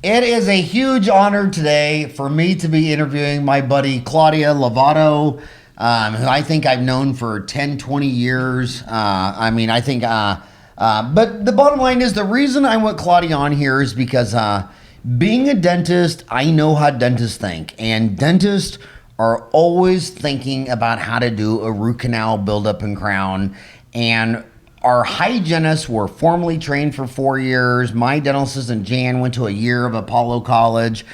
It is a huge honor today for me to be interviewing my buddy Claudia Lovato, who I think I've known for 10, 20 years. But the bottom line is the reason I want Claudia on here is because being a dentist, I know how dentists think. And dentists are always thinking about how to do a root canal, build-up, and crown. And our hygienists were formally trained for 4 years. My dental assistant, Jan, went to a year of Apollo College.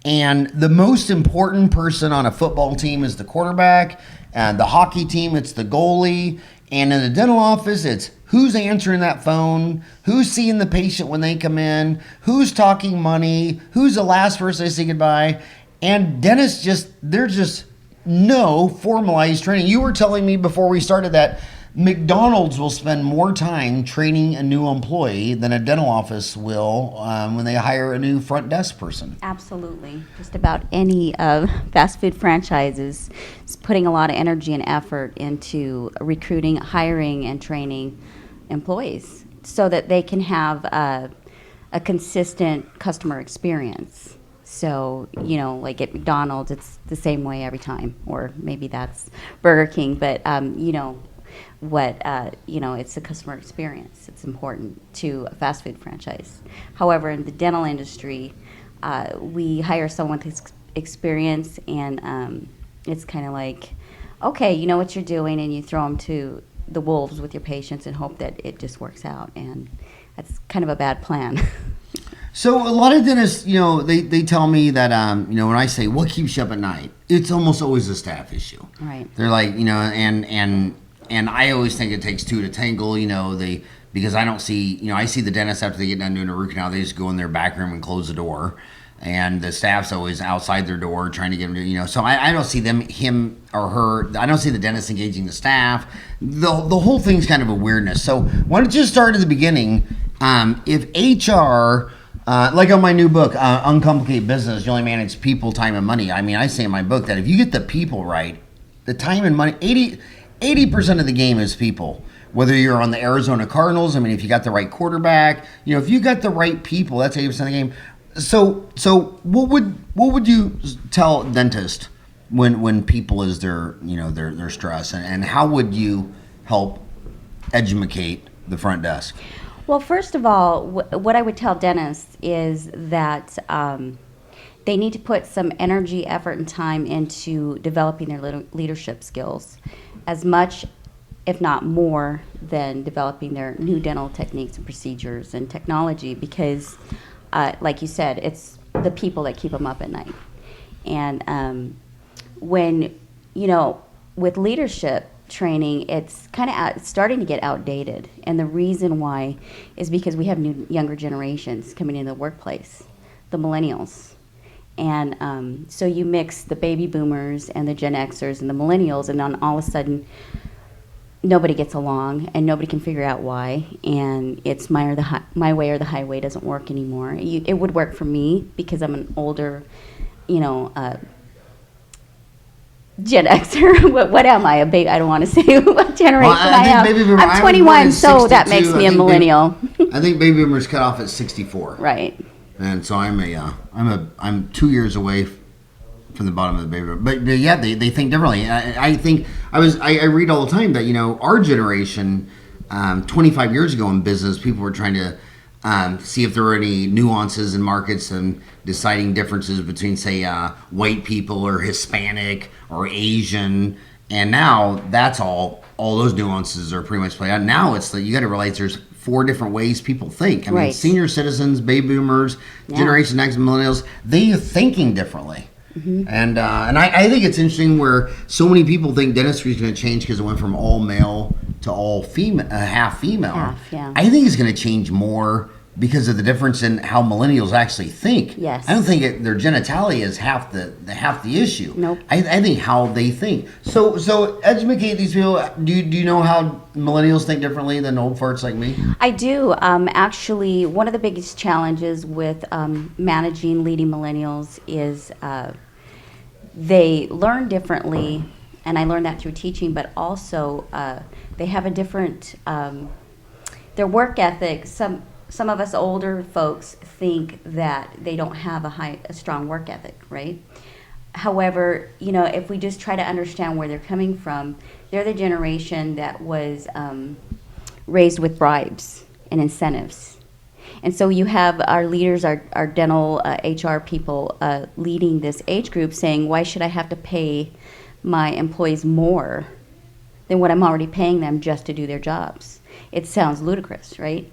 And the most important person on a football team is the quarterback. And the hockey team, it's the goalie. And in the dental office, it's who's answering that phone, who's seeing the patient when they come in, who's talking money, who's the last person to say goodbye. And dentists there's just no formalized training. You were telling me before we started that McDonald's will spend more time training a new employee than a dental office will when they hire a new front desk person. Absolutely. Just about any fast food franchises is putting a lot of energy and effort into recruiting, hiring, and training employees so that they can have a consistent customer experience. So, like at McDonald's, it's the same way every time, or maybe that's Burger King, but, it's a customer experience. It's important to a fast food franchise. However, in the dental industry, we hire someone with experience, and it's kind of like, okay, you know what you're doing, and you throw them to the wolves with your patients and hope that it just works out, and that's kind of a bad plan. So a lot of dentists, they tell me that, when I say, what keeps you up at night? It's almost always a staff issue. Right. They're like, and I always think it takes two to tangle, because I don't see, I see the dentist after they get done doing a root canal, they just go in their back room and close the door. And the staff's always outside their door trying to get them to, so I don't see him or her, I don't see the dentist engaging the staff. The whole thing's kind of a weirdness. So why don't you start at the beginning? If HR, like on my new book, Uncomplicated Business, You Only Manage People, Time, and Money. I mean, I say in my book that if you get the people right, the time and money, 80% of the game is people. Whether you're on the Arizona Cardinals, if you got the right quarterback, if you got the right people, that's 80% of the game. So what would you tell a dentist when people is their stress, and how would you help educate the front desk? Well, first of all, what I would tell dentists is that they need to put some energy, effort, and time into developing their leadership skills, as much, if not more, than developing their new dental techniques and procedures and technology, because, like you said, it's the people that keep them up at night. And when, with leadership training, it's kind of starting to get outdated. And the reason why is because we have younger generations coming into the workplace, the millennials. And so you mix the baby boomers and the Gen Xers and the millennials, and then all of a sudden nobody gets along and nobody can figure out why. And it's my way or the highway doesn't work anymore. It would work for me because I'm an older, Gen Xer. What am I? A baby? I don't want to say what generation I am. I'm 21, so that makes me a millennial. I think baby boomers cut off at 64. Right. And so I'm 2 years away from the bottom of the baby boom. But yeah, they think differently. I read all the time that our generation, 25 years ago in business, people were trying to see if there were any nuances in markets and deciding differences between, say, white people or Hispanic or Asian. And now that's all those nuances are pretty much played out. Now it's you got to realize there's 4 different ways people think. Right. Senior citizens, baby boomers, Generation X, millennials, they're thinking differently. Mm-hmm. And I think it's interesting where so many people think dentistry is going to change because it went from all male to all female, half female. Half, yeah. I think it's going to change more because of the difference in how millennials actually think. Yes. I don't think their genitalia is half the issue. Nope. I think how they think. So educate these people. Do you know how millennials think differently than old farts like me? I do. Actually, one of the biggest challenges with managing leading millennials is they learn differently, and I learned that through teaching, but also they have a different, their work ethic, some of us older folks think that they don't have a strong work ethic, right? However, if we just try to understand where they're coming from, they're the generation that was raised with bribes and incentives. And so you have our leaders, our dental HR people leading this age group saying, why should I have to pay my employees more than what I'm already paying them just to do their jobs? It sounds ludicrous, right?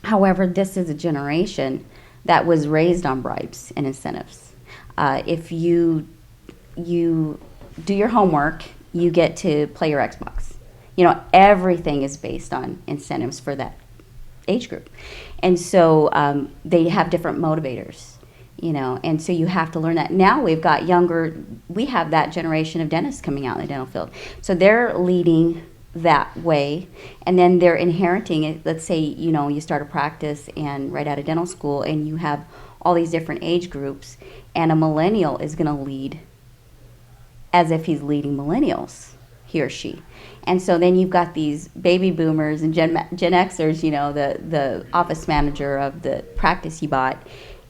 However, this is a generation that was raised on bribes and incentives. If you do your homework, you get to play your Xbox. Everything is based on incentives for that age group. And so they have different motivators, and so you have to learn that. Now we have that generation of dentists coming out in the dental field. So they're leading that way, and then they're inheriting it. Let's say, you start a practice and right out of dental school, and you have all these different age groups, and a millennial is going to lead as if he's leading millennials, he or she. And so then you've got these baby boomers and Gen Xers, the office manager of the practice you bought,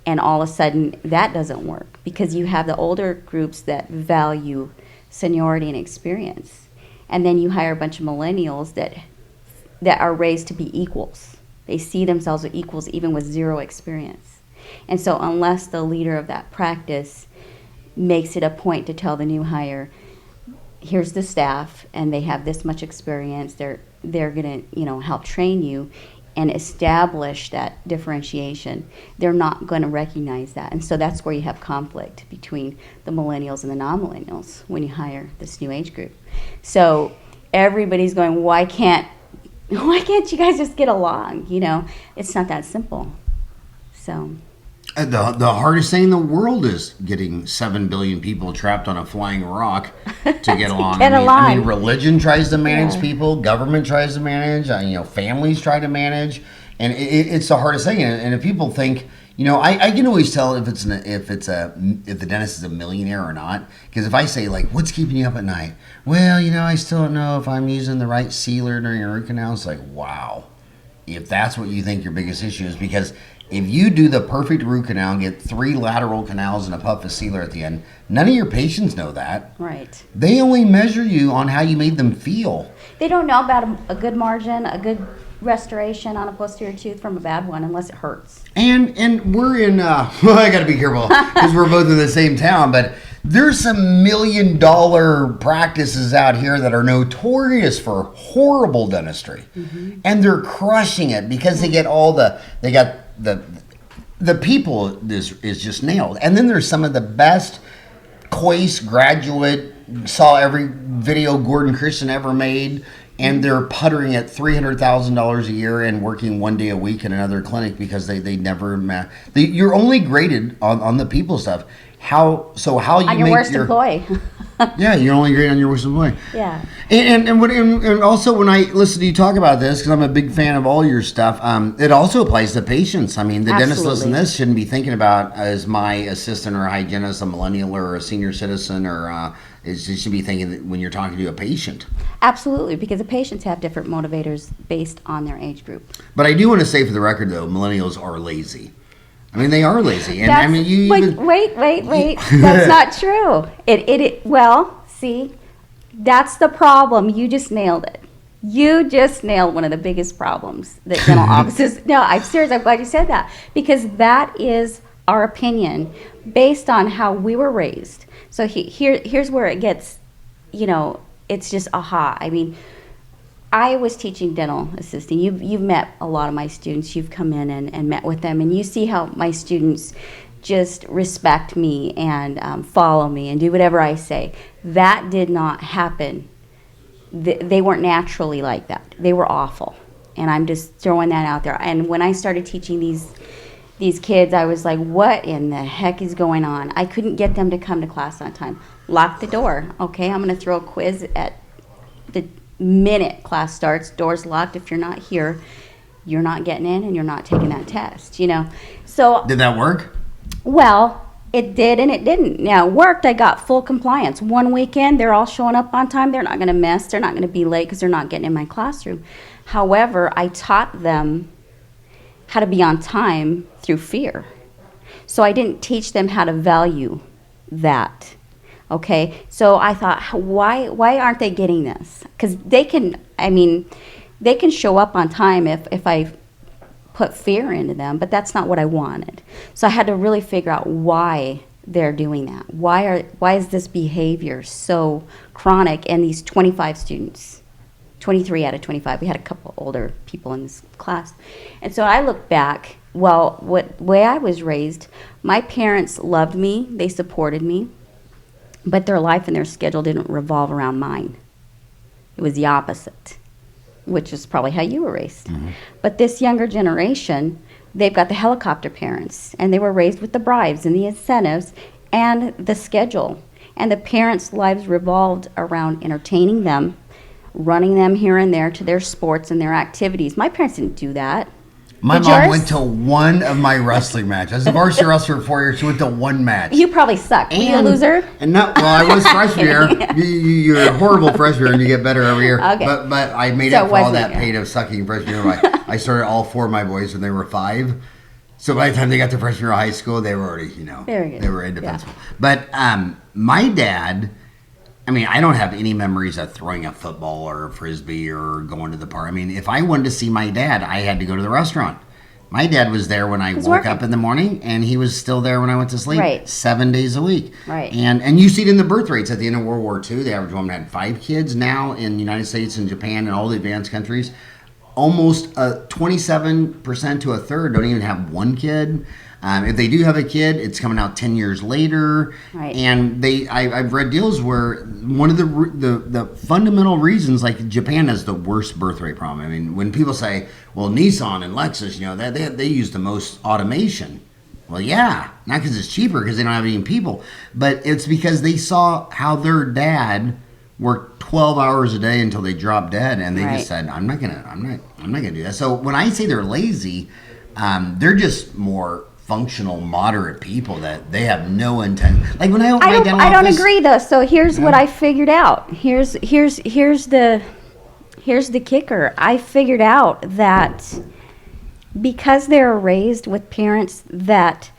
and all of a sudden that doesn't work because you have the older groups that value seniority and experience. And then you hire a bunch of millennials that are raised to be equals. They see themselves as equals even with zero experience. And so unless the leader of that practice makes it a point to tell the new hire, here's the staff and they have this much experience, they're going to help train you and establish that differentiation, they're not going to recognize that. And so that's where you have conflict between the millennials and the non-millennials when you hire this new age group. So everybody's going, why can't you guys just get along? It's not that simple. So the hardest thing in the world is getting 7 billion people trapped on a flying rock to get along. I mean, religion tries to manage people, government tries to manage, families try to manage, and it's the hardest thing. And if people think, I can always tell if the dentist is a millionaire or not, because if I say what's keeping you up at night? Well, I still don't know if I'm using the right sealer during a root canal. It's like, wow, if that's what you think your biggest issue is, because if you do the perfect root canal and get 3 lateral canals and a puff of sealer at the end, none of your patients know that. Right. They only measure you on how you made them feel. They don't know about a good margin, a good restoration on a posterior tooth from a bad one unless it hurts. And we're in, I got to be careful because we're both in the same town, but there's some $1 million practices out here that are notorious for horrible dentistry. Mm-hmm. And they're crushing it because they got the people is just nailed. And then there's some of the best Coase graduate, saw every video Gordon Christian ever made, and they're puttering at $300,000 a year and working 1 day a week in another clinic because they never you're only graded on the people stuff. How you on your worst employee. Yeah, you're only graded on your worst employee. Yeah. And also when I listen to you talk about this, because I'm a big fan of all your stuff, it also applies to patients. I mean, the dentist listening to this shouldn't be thinking about as my assistant or hygienist, a millennial or a senior citizen, or you should be thinking that when you're talking to a patient. Absolutely, because the patients have different motivators based on their age group. But I do want to say for the record, though, millennials are lazy. I mean, they are lazy, and wait. That's not true. Well, see, that's the problem. You just nailed it. You just nailed one of the biggest problems that dental offices. No, I'm serious. I'm glad you said that because that is our opinion based on how we were raised. So here's where it gets, it's just aha. I mean, I was teaching dental assisting. You've met a lot of my students. You've come in and met with them, and you see how my students just respect me and follow me and do whatever I say. That did not happen. They weren't naturally like that. They were awful, and I'm just throwing that out there. And when I started teaching these kids, I was like, what in the heck is going on? I couldn't get them to come to class on time. Lock the door. Okay, I'm going to throw a quiz at the minute class starts. Door's locked. If you're not here, you're not getting in and you're not taking that test, So did that work? Well, it did and it didn't. Now, it worked. I got full compliance. One weekend, they're all showing up on time. They're not going to miss. They're not going to be late because they're not getting in my classroom. However, I taught them how to be on time through fear. So I didn't teach them how to value that. Okay, so I thought, why aren't they getting this? Because they can show up on time if I put fear into them, but that's not what I wanted. So I had to really figure out why they're doing that. Why is this behavior so chronic in these 25 students? 23 out of 25. We had a couple older people in this class. And so I look back, well, way I was raised, my parents loved me, they supported me, but their life and their schedule didn't revolve around mine. It was the opposite, which is probably how you were raised. Mm-hmm. But this younger generation, they've got the helicopter parents, and they were raised with the bribes and the incentives and the schedule. And the parents' lives revolved around entertaining them, running them here and there to their sports and their activities. My parents didn't do that. My mom went to one of my wrestling matches. I was a varsity wrestler for 4 years. She went to one match. You probably sucked. Were you a loser? Well, I was freshman year. You're a horrible freshman year, and you get better every year. Okay. But I made up for all that pain of sucking freshman year. I started all four of my boys when they were 5. So by the time they got to freshman year of high school, they were already, they were indefensible. Yeah. But my dad, I don't have any memories of throwing a football or a frisbee or going to the park. If I wanted to see my dad, I had to go to the restaurant. My dad was there when I woke up in the morning, and he was still there when I went to sleep. Right. 7 days a week. Right. And you see it in the birth rates at the end of World War II. The average woman had 5 kids. Now in the United States and Japan and all the advanced countries, almost 27% to a third don't even have one kid. If they do have a kid, it's coming out 10 years later. Right. And I've read deals where one of the fundamental reasons, like Japan has the worst birth rate problem. When people say, well, Nissan and Lexus, they use the most automation. Well, yeah, not because it's cheaper, because they don't have any people, but it's because they saw how their dad worked 12 hours a day until they dropped dead, and they just said, I'm not gonna do that. So when I say they're lazy, they're just more functional, moderate people that they have no intent. Like when I don't agree though. So here's what I figured out. Here's the kicker. I figured out that because they're raised with parents that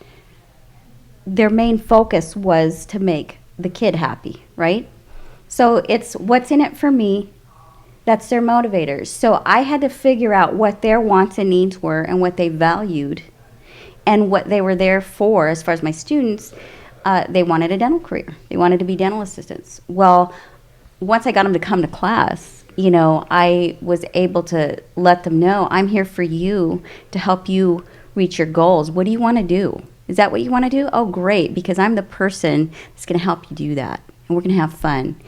their main focus was to make the kid happy, right? So it's what's in it for me. That's their motivators. So I had to figure out what their wants and needs were and what they valued and what they were there for. As far as my students, they wanted a dental career. They wanted to be dental assistants. Well, once I got them to come to class, I was able to let them know, I'm here for you to help you reach your goals. What do you want to do? Is that what you want to do? Oh, great, because I'm the person that's going to help you do that, and we're going to have fun.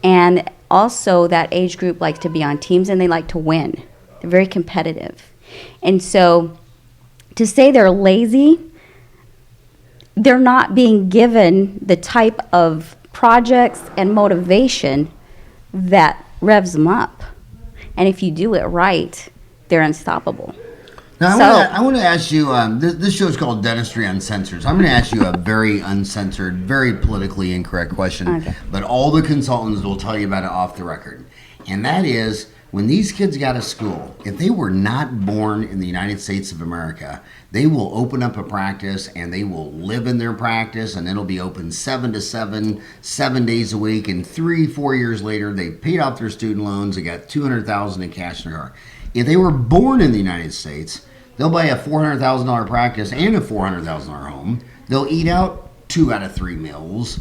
And also, that age group likes to be on teams, and they like to win. They're very competitive. And so to say they're lazy, they're not being given the type of projects and motivation that revs them up. And if you do it right, they're unstoppable. Now, I want to ask you, this show is called Dentistry Uncensored. So I'm going to ask you a very uncensored, very politically incorrect question. Okay. But all the consultants will tell you about it off the record. And that is, when these kids got to school, if they were not born in the United States of America, they will open up a practice and they will live in their practice, and it'll be open 7 to 7, 7 days a week. And 3-4 years later, they paid off their student loans and got $200,000 in cash in their car. If they were born in the United States, they'll buy a $400,000 practice and a $400,000 home. They'll eat out 2 out of 3 meals.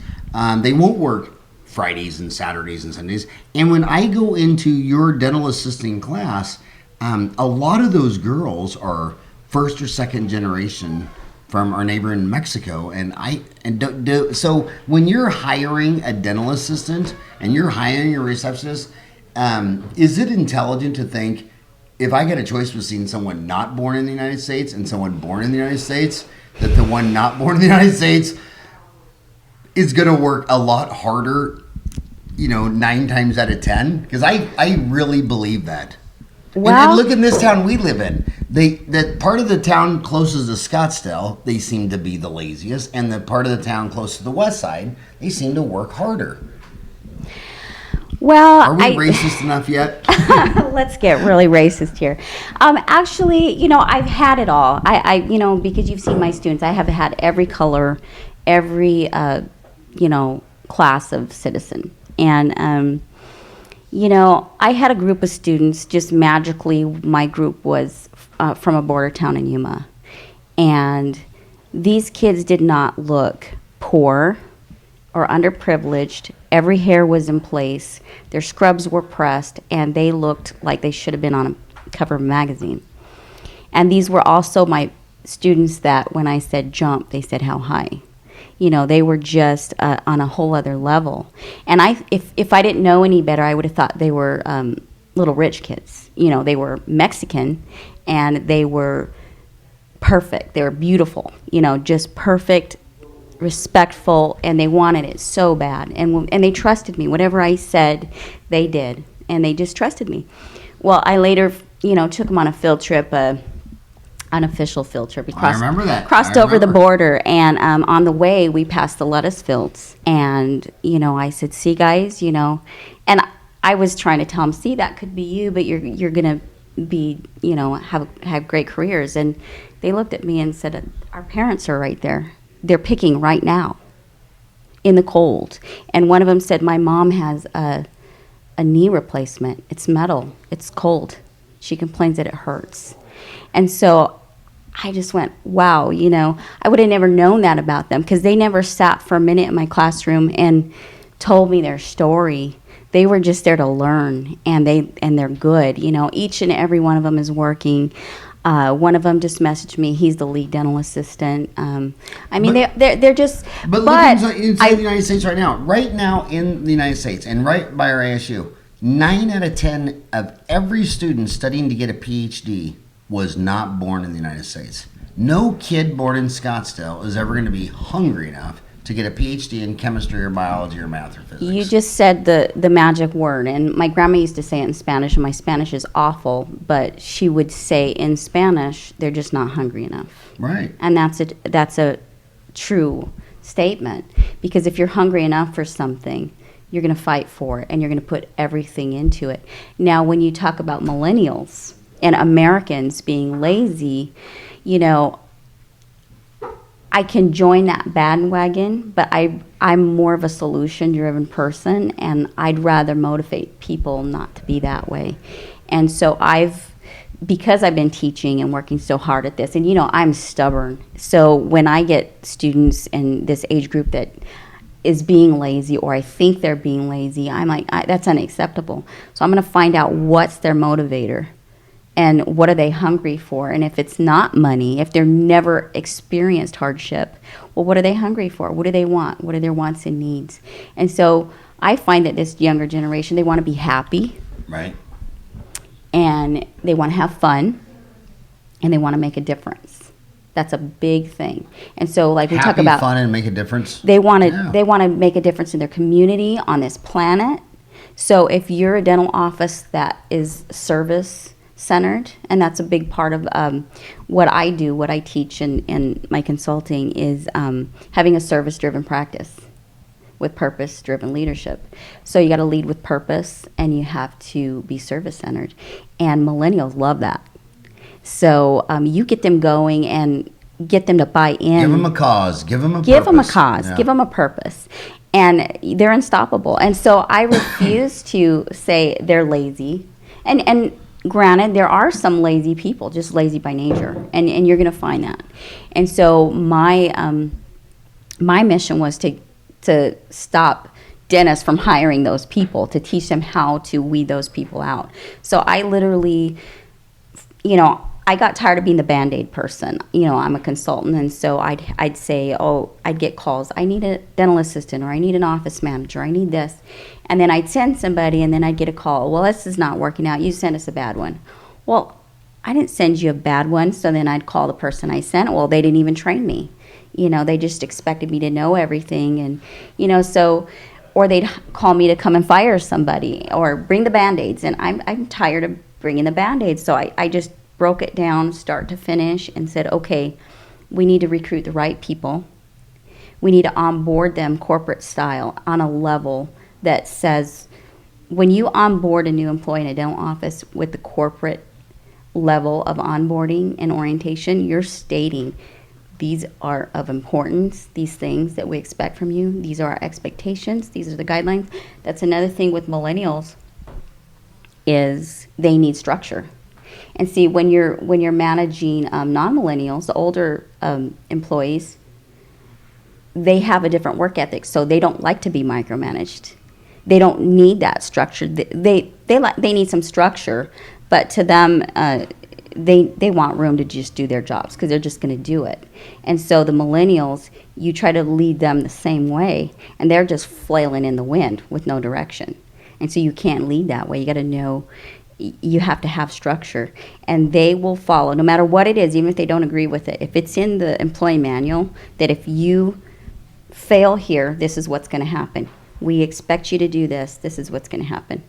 They won't work Fridays and Saturdays and Sundays. And when I go into your dental assisting class, a lot of those girls are first or second generation from our neighbor in Mexico. So when you're hiring a dental assistant and you're hiring a receptionist, is it intelligent to think, if I get a choice between someone not born in the United States and someone born in the United States, that the one not born in the United States is going to work a lot harder, 9 times out of 10? Because I really believe that. Well, and look in this town we live in. That part of the town closest to Scottsdale, they seem to be the laziest, and the part of the town close to the west side, they seem to work harder. Well, Are we racist enough yet? let's get really racist here. Actually, I've had it all. Because you've seen my students, I have had every color, every, class of citizen. And, I had a group of students, just magically, my group was from a border town in Yuma. And these kids did not look poor or underprivileged. Every hair was in place. Their scrubs were pressed, and they looked like they should have been on a cover of a magazine. And these were also my students that when I said jump, they said how high. They were just on a whole other level. And if I didn't know any better, I would have thought they were little rich kids. They were Mexican, and they were perfect. They were beautiful, just perfect, respectful, and they wanted it so bad. And they trusted me. Whatever I said, they did. And they just trusted me. Well, I later, took them on a field trip, unofficial field trip. We I remember that. Crossed over the border, and on the way, we passed the lettuce fields. And, I said, see, guys, and I was trying to tell them, see, that could be you, but you're going to be, have great careers. And they looked at me and said, our parents are right there. They're picking right now in the cold. And one of them said, my mom has a knee replacement. It's metal. It's cold. She complains that it hurts. And so I just went, wow, I would have never known that about them because they never sat for a minute in my classroom and told me their story. They were just there to learn, and they're good. Each and every one of them is working. One of them just messaged me. He's the lead dental assistant. They're just. But look inside the United States right now. Right now in the United States, and right by our ASU, 9 out of 10 of every student studying to get a PhD was not born in the United States. No kid born in Scottsdale is ever going to be hungry enough to get a PhD in chemistry or biology or math or physics. You just said the magic word, and my grandma used to say it in Spanish, and my Spanish is awful, but she would say in Spanish, they're just not hungry enough. Right. And that's a true statement, because if you're hungry enough for something, you're going to fight for it, and you're going to put everything into it. Now, when you talk about millennials and Americans being lazy, I can join that bandwagon, but I'm more of a solution-driven person, and I'd rather motivate people not to be that way. And so because I've been teaching and working so hard at this, and I'm stubborn. So when I get students in this age group that is being lazy, or I think they're being lazy, I'm like, that's unacceptable. So I'm going to find out what's their motivator. And what are they hungry for? And if it's not money, if they're never experienced hardship, well, what are they hungry for? What do they want? What are their wants and needs? And so I find that this younger generation, they want to be happy. Right. And they want to have fun. And they want to make a difference. That's a big thing. And so, like we talk about, fun and make a difference. They want to make a difference in their community, on this planet. So if you're a dental office that is service centered, and that's a big part of what I do, what I teach in my consulting, is having a service-driven practice with purpose-driven leadership. So you got to lead with purpose, and you have to be service-centered. And millennials love that. So you get them going and get them to buy in. Give them a cause. Give them a Give purpose. them a cause. Yeah. Give them a purpose. And they're unstoppable. And so I refuse to say they're lazy. And granted, there are some lazy people, just lazy by nature, and you're going to find that. And so my mission was to stop dentists from hiring those people, to teach them how to weed those people out. So I literally, I got tired of being the Band-Aid person. I'm a consultant, and so I'd say, I'd get calls. I need a dental assistant, or I need an office manager, I need this. And then I'd send somebody, and then I'd get a call. Well, this is not working out. You sent us a bad one. Well, I didn't send you a bad one, so then I'd call the person I sent. Well, they didn't even train me. They just expected me to know everything. And, or they'd call me to come and fire somebody or bring the Band-Aids. And I'm tired of bringing the Band-Aids. So I just broke it down start to finish and said, okay, we need to recruit the right people. We need to onboard them corporate style on a level that says, when you onboard a new employee in a dental office with the corporate level of onboarding and orientation, you're stating these are of importance, these things that we expect from you, these are our expectations, these are the guidelines. That's another thing with millennials is they need structure. And see, when you're managing non-millennials, the older employees, they have a different work ethic, so they don't like to be micromanaged. They don't need that structure. They need some structure, but to them, they want room to just do their jobs because they're just going to do it. And so the millennials, you try to lead them the same way, and they're just flailing in the wind with no direction. And so you can't lead that way. You got to know. You have to have structure, and they will follow no matter what it is, even if they don't agree with it. If it's in the employee manual that if you fail here, this is what's going to happen. We expect you to do this. This is what's going to happen.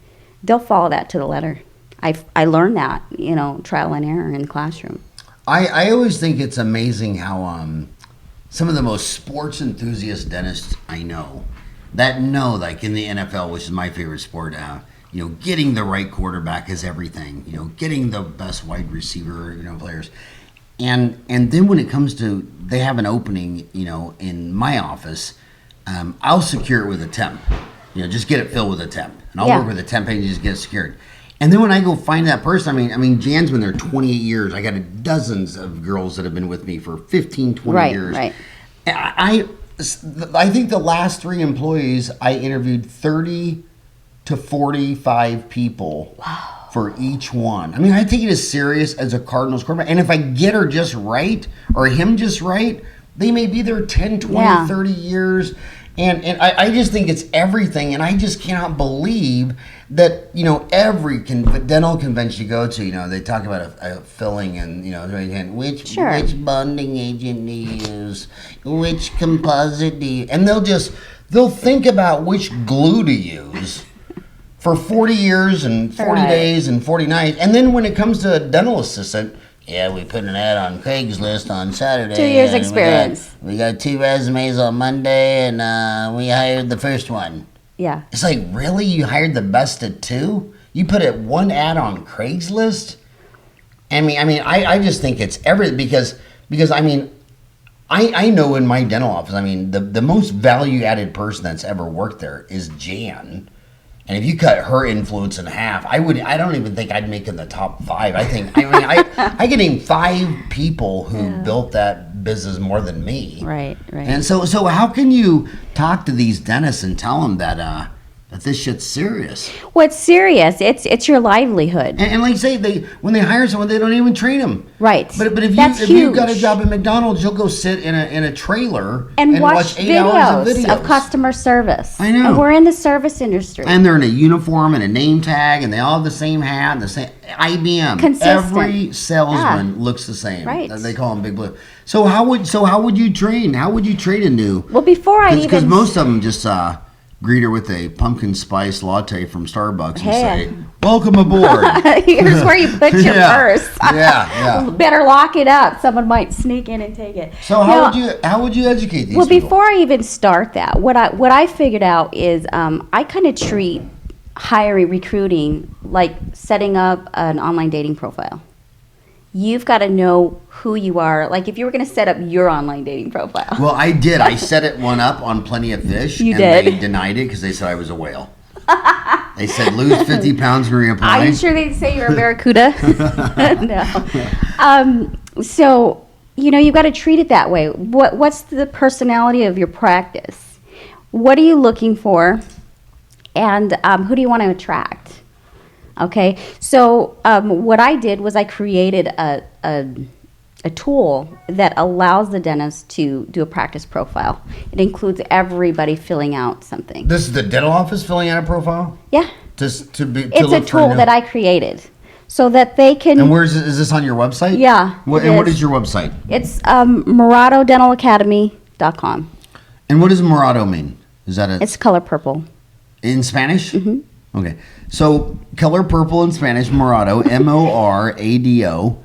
They'll follow that to the letter. I learned that, trial and error in the classroom. I always think it's amazing how some of the most sports enthusiast dentists I know, like in the NFL, which is my favorite sport, getting the right quarterback is everything. Getting the best wide receiver, players. And then when it comes to, they have an opening, in my office, I'll secure it with a temp. Just get it filled with a temp. And I'll work with a temp and just get it secured. And then when I go find that person, I mean, Jan's been there 28 years. I got dozens of girls that have been with me for 15, 20 years. Right. I think the last 3 employees, I interviewed 30 to 45 people for each one. I mean, I take it as serious as a Cardinals quarterback. And if I get her just right, or him just right, they may be there 10, 20, 30 years. And I just think it's everything. And I just cannot believe that, every dental convention you go to, they talk about a filling and, which bonding agent do you use, which composite do you, and they'll think about which glue to use for 40 years and 40 days and 40 nights. And then when it comes to a dental assistant, we put an ad on Craigslist on Saturday. 2 years experience. We got 2 resumes on Monday, and we hired the first one. Yeah. It's like, really? You hired the best of 2? You put one ad on Craigslist? I just think it's everything because I know in my dental office, the most value-added person that's ever worked there is Jan. And if you cut her influence in half, I don't even think I'd make in the top 5. I can name 5 people who built that business more than me. Right. And so how can you talk to these dentists and tell them that this shit's serious? Well, it's serious. It's your livelihood. And like say when they hire someone, they don't even train them. Right. But if you've got a job at McDonald's, you'll go sit in a trailer and watch 8 hours of videos of customer service. I know. And we're in the service industry. And they're in a uniform and a name tag, and they all have the same hat and the same IBM. Consistent. Every salesman looks the same. Right. They call them Big Blue. So how would you train? How would you train a new? Well, before because most of them just greet her with a pumpkin spice latte from Starbucks and say, "Welcome aboard." Here's where you put your purse. Yeah. Better lock it up. Someone might sneak in and take it. So how would you educate these people? Well, before I even start that, what I figured out is I kind of treat recruiting like setting up an online dating profile. You've got to know who you are. Like if you were going to set up your online dating profile. Well, I did. I set one up on Plenty of Fish. You and did? They denied it because they said I was a whale. They said lose 50 pounds and reapply. Are you sure they'd say you're a barracuda? No. So, you've got to treat it that way. What's the personality of your practice? What are you looking for? And who do you want to attract? Okay, so what I did was I created a tool that allows the dentist to do a practice profile. It includes everybody filling out something. This is the dental office filling out a profile? Yeah. It's a tool that I created so that they can... And is this on your website? Yeah. What is your website? It's Morado Dental Academy.com. And what does Morado mean? It's color purple. In Spanish? Mm-hmm. Okay. So color purple in Spanish, Morado, Morado.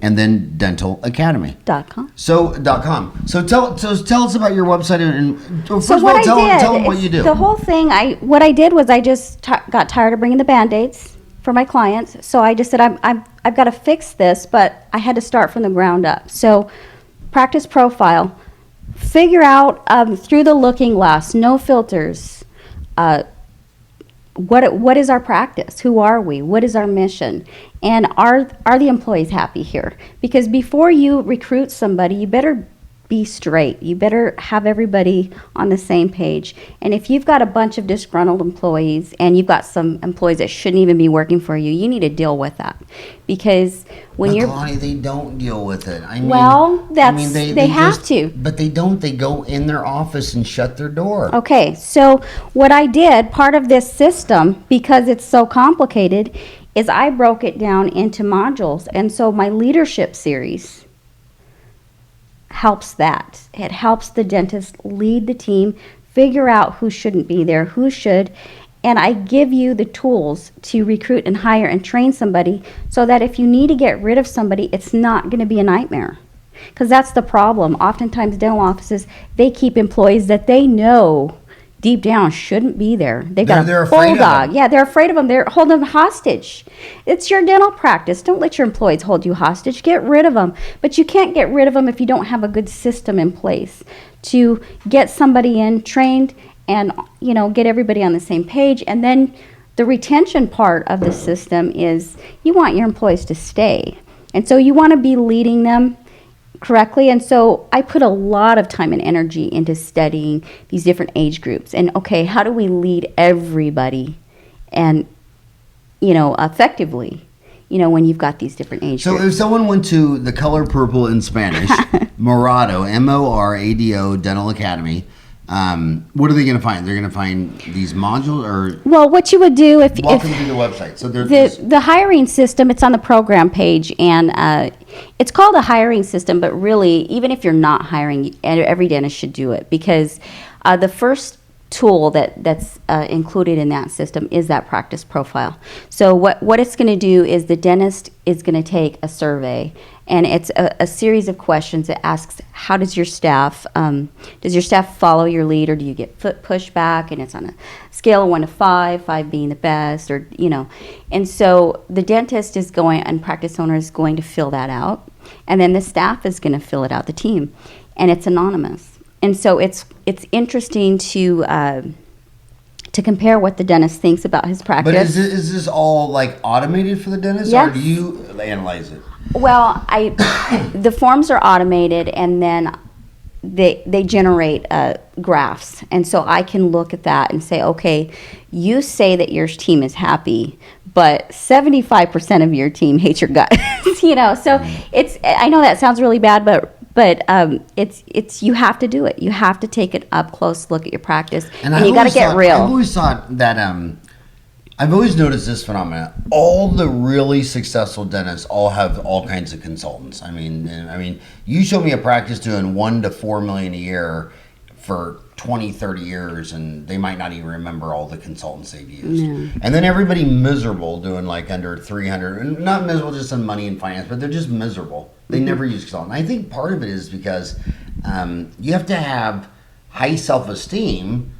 and then Dental Academy. .com. So .com. So tell us about your website and first So of what all, I did, tell them what you do. the whole thing, what I did was I just got tired of bringing the Band-Aids for my clients. So I just said, I've got to fix this, but I had to start from the ground up. So practice profile, figure out through the looking glass, no filters, what is our practice? Who are we? What is our mission? And are the employees happy here? Because before you recruit somebody, you better be straight. You better have everybody on the same page. And if you've got a bunch of disgruntled employees and you've got some employees that shouldn't even be working for you, you need to deal with that. Because when you're... Claudia, they don't deal with it. I mean, well, they have to. But they don't. They go in their office and shut their door. Okay, so what I did, part of this system, because it's so complicated, is I broke it down into modules. And so my leadership series helps that. It helps the dentist lead the team, figure out who shouldn't be there, who should, and I give you the tools to recruit and hire and train somebody so that if you need to get rid of somebody, it's not going to be a nightmare. Because that's the problem. Oftentimes dental offices, they keep employees that they know deep down shouldn't be there. They've got a bulldog. Yeah, they're afraid of them. They're holding them hostage. It's your dental practice. Don't let your employees hold you hostage. Get rid of them. But you can't get rid of them if you don't have a good system in place to get somebody in, trained, and get everybody on the same page. And then the retention part of the system is you want your employees to stay. And so you want to be leading them correctly. And so I put a lot of time and energy into studying these different age groups. And okay, how do we lead everybody and, effectively, when you've got these different age groups. So if someone went to the color purple in Spanish, Morado, M-O-R-A-D-O Dental Academy, what are they going to find? They're going to find these modules, or well, what you would do if walk them through the website. So the hiring system, it's on the program page, and it's called a hiring system. But really, even if you're not hiring, every dentist should do it, because the first tool that's included in that system is that practice profile. So what it's going to do is the dentist is going to take a survey, and it's a series of questions that asks, how does your staff follow your lead, or do you get foot pushback? And it's on a scale of 1 to 5, 5 being the best, or and so the dentist is going, and practice owner is going to fill that out, and then the staff is going to fill it out, the team, and it's anonymous. And so it's interesting to compare what the dentist thinks about his practice. But is this all like automated for the dentist, yes. Or do you analyze it? Well, the forms are automated, and then they generate graphs, and so I can look at that and say, okay, you say that your team is happy, but 75% of your team hates your gut. So I know that sounds really bad, but it's you have to do it. You have to take an up close look at your practice, and you got to get real. I've always thought that I've always noticed this phenomenon. All the really successful dentists all have all kinds of consultants. I mean, you show me a practice doing $1 to $4 million a year for 20, 30 years, and they might not even remember all the consultants they've used. Yeah. And then everybody miserable doing like under 300, and not miserable just on money and finance, but they're just miserable. They never use consultant. I think part of it is because you have to have high self-esteem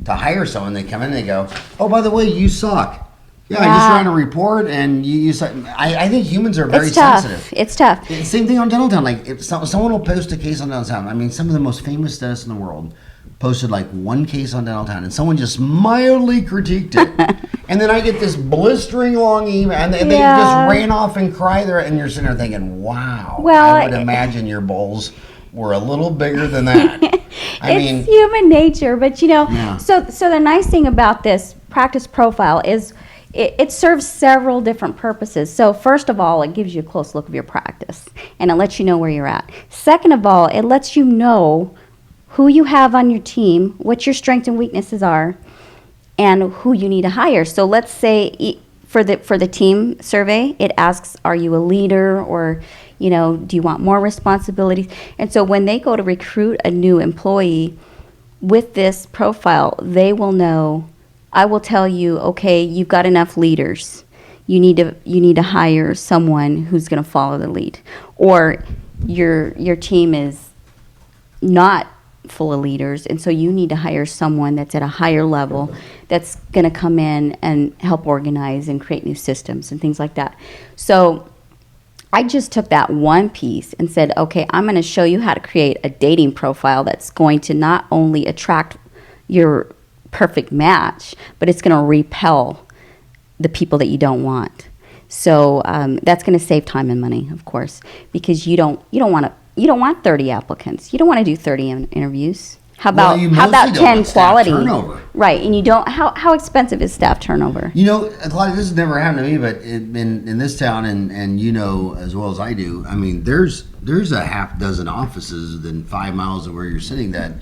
to hire someone. They come in and they go, oh, by the way, you suck. Yeah, I just ran a report, and you suck. I think humans are very sensitive. It's tough. Same thing on Dental Town. Like, if someone will post a case on Dental Town. I mean, some of the most famous dentists in the world posted like one case on Dental Town, and someone just mildly critiqued it. And then I get this blistering long email, and they just ran off and cried there, and you're sitting there thinking, wow, I would imagine your bowls were a little bigger than that. It's human nature, but so the nice thing about this practice profile is it serves several different purposes. So first of all, it gives you a close look of your practice, and it lets you know where you're at. Second of all, it lets you know who you have on your team, what your strengths and weaknesses are, and who you need to hire. So let's say for the team survey, it asks, are you a leader, or do you want more responsibilities? And so when they go to recruit a new employee with this profile, they will know, I will tell you, okay, you've got enough leaders. you need to hire someone who's going to follow the lead, or your team is not full of leaders, and so you need to hire someone that's at a higher level that's going to come in and help organize and create new systems and things like that. So I just took that one piece and said, okay, I'm going to show you how to create a dating profile that's going to not only attract your perfect match, but it's going to repel the people that you don't want. So that's going to save time and money, of course, because you don't want 30 applicants. You don't want to do 30 interviews. How about 10 quality? Turnover. Right, and you don't. How expensive is staff turnover? You know, Claudia, this has never happened to me, but in this town, and you know as well as I do, I mean, there's a half dozen offices within 5 miles of where you're sitting that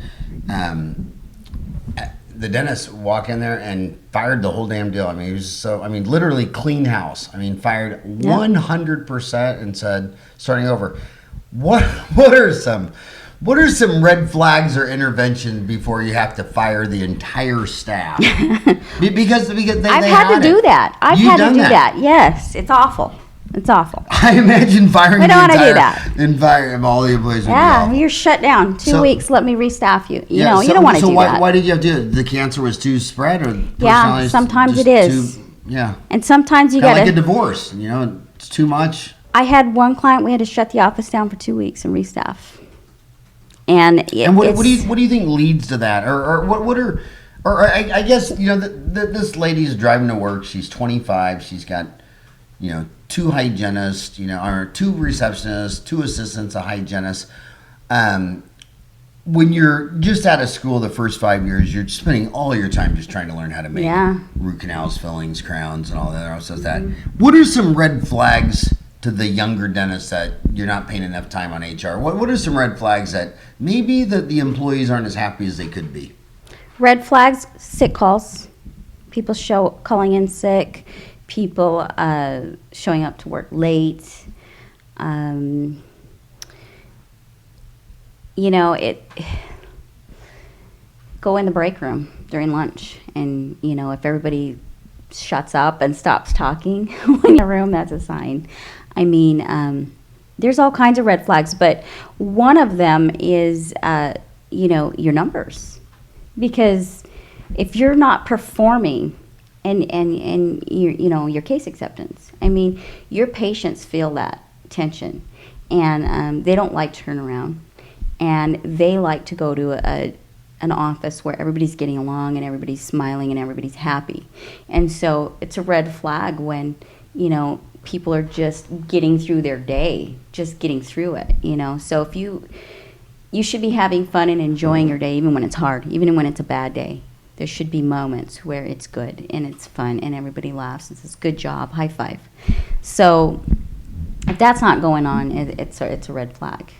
the dentist walked in there and fired the whole damn deal. I mean, it was literally clean house. I mean, fired 100% and said, starting over. What are some red flags or intervention before you have to fire the entire staff? because I've had to do that. I've had to do that. Yes, it's awful. It's awful. I imagine firing I don't want to do that. And firing all the employees. Yeah, you're shut down. 2 weeks. Let me restaff you. You don't want to do that. So why did you have to do it? The cancer was too spread, or yeah, sometimes it is. Yeah, and sometimes you got like a divorce. You know, it's too much. I had one client, we had to shut the office down for 2 weeks and restaff. And what do you think leads to that, I guess, you know, this lady's driving to work. She's 25. She's got, you know, 2 hygienists, you know, or 2 receptionists, 2 assistants, a hygienist. When you're just out of school the first 5 years, you're spending all your time just trying to learn how to make root canals, fillings, crowns, and all that other stuff. What are some red flags to the younger dentists that you're not paying enough time on HR? What are some red flags that maybe the employees aren't as happy as they could be? Red flags, sick calls. People calling in sick. People showing up to work late. You know, go in the break room during lunch, and, you know, if everybody shuts up and stops talking when you're in the room, that's a sign. I mean, there's all kinds of red flags, but one of them is, you know, your numbers. Because if you're not performing and your case acceptance, I mean, your patients feel that tension, and they don't like turnaround, and they like to go to an office where everybody's getting along and everybody's smiling and everybody's happy. And so it's a red flag when, you know, people are just getting through their day, just getting through it, you know. So if you should be having fun and enjoying your day even when it's hard, even when it's a bad day. There should be moments where it's good and it's fun and everybody laughs and says, good job, high five. So if that's not going on, it's a red flag.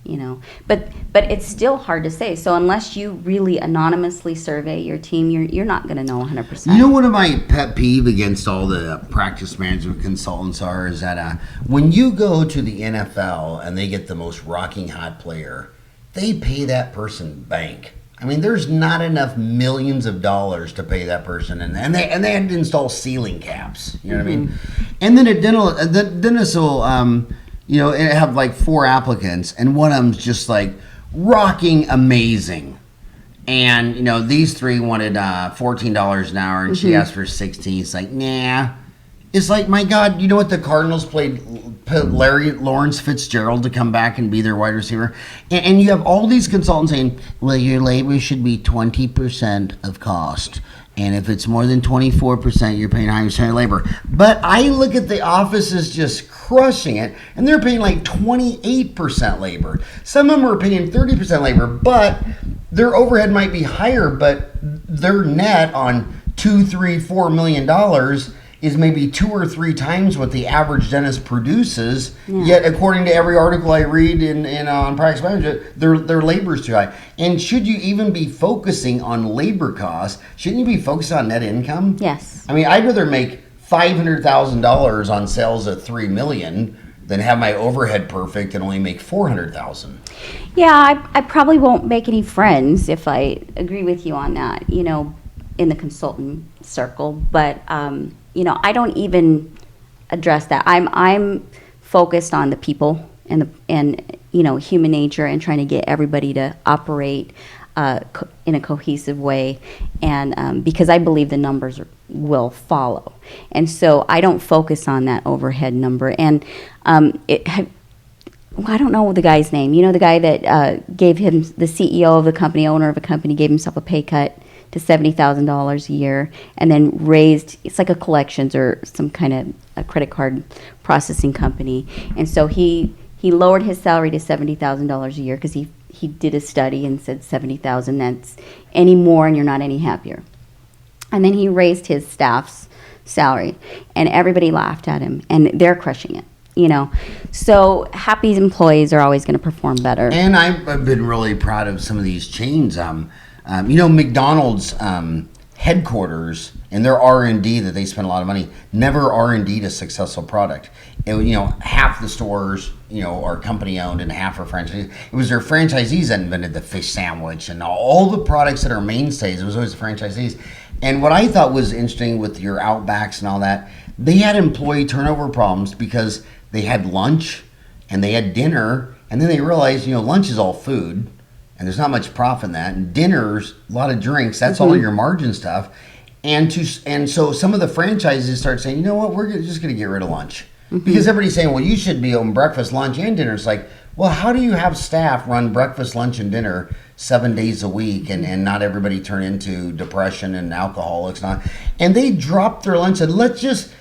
You know, but it's still hard to say. So unless you really anonymously survey your team, you're not going to know 100%. You know, one of my pet peeve against all the practice management consultants is that when you go to the NFL and they get the most rocking hot player, they pay that person bank. I mean, there's not enough millions of dollars to pay that person, and they had to install ceiling caps. You know what I mean? And then the dentist will. You know, and have like 4 applicants, and one of them's just like rocking amazing. And, you know, these 3 wanted $14 an hour, and she asked for 16. It's like, nah. It's like, my God, you know what? The Cardinals put Lawrence Fitzgerald to come back and be their wide receiver. And you have all these consultants saying, well, your labor should be 20% of cost. And if it's more than 24%, you're paying 100% of labor. But I look at the offices just crushing it, and they're paying like 28% labor. Some of them are paying 30% labor, but their overhead might be higher, but their net on $2, $3, $4 million is maybe 2 or 3 times what the average dentist produces. Yeah. Yet, according to every article I read on practice management, their labor is too high. And should you even be focusing on labor costs? Shouldn't you be focused on net income? Yes. I mean, I'd rather make $500,000 on sales of $3 million than have my overhead perfect and only make $400,000. Yeah, I probably won't make any friends if I agree with you on that, you know, in the consultant circle. But, you know, I don't even address that. I'm focused on the people and human nature and trying to get everybody to operate in a cohesive way, and because I believe the numbers will follow, and so I don't focus on that overhead number. And I don't know the guy's name. You know, the guy that gave him, the CEO of the company, owner of a company, gave himself a pay cut to $70,000 a year, and then raised, it's like a collections or some kind of a credit card processing company, and so he lowered his salary to $70,000 a year because he did a study and said 70,000, that's any more and you're not any happier. And then he raised his staff's salary, and everybody laughed at him, and they're crushing it. So happy employees are always going to perform better. And I've been really proud of some of these chains. McDonald's headquarters and their R&D that they spend a lot of money never R&D'd a successful product. Half the stores are company owned and half are franchisees. It was their franchisees that invented the fish sandwich and all the products that are mainstays. It was always the franchisees. And what I thought was interesting with your Outbacks and all that, they had employee turnover problems because they had lunch and they had dinner, and then they realized, lunch is all food and there's not much profit in that, and dinner's a lot of drinks, that's all your margin stuff. And so some of the franchises start saying, you know what, we're just going to get rid of lunch. Because everybody's saying, well, you should be open breakfast, lunch, and dinner. It's like, well, how do you have staff run breakfast, lunch, and dinner 7 days a week and not everybody turn into depression and alcoholics? And they dropped their lunch and let's just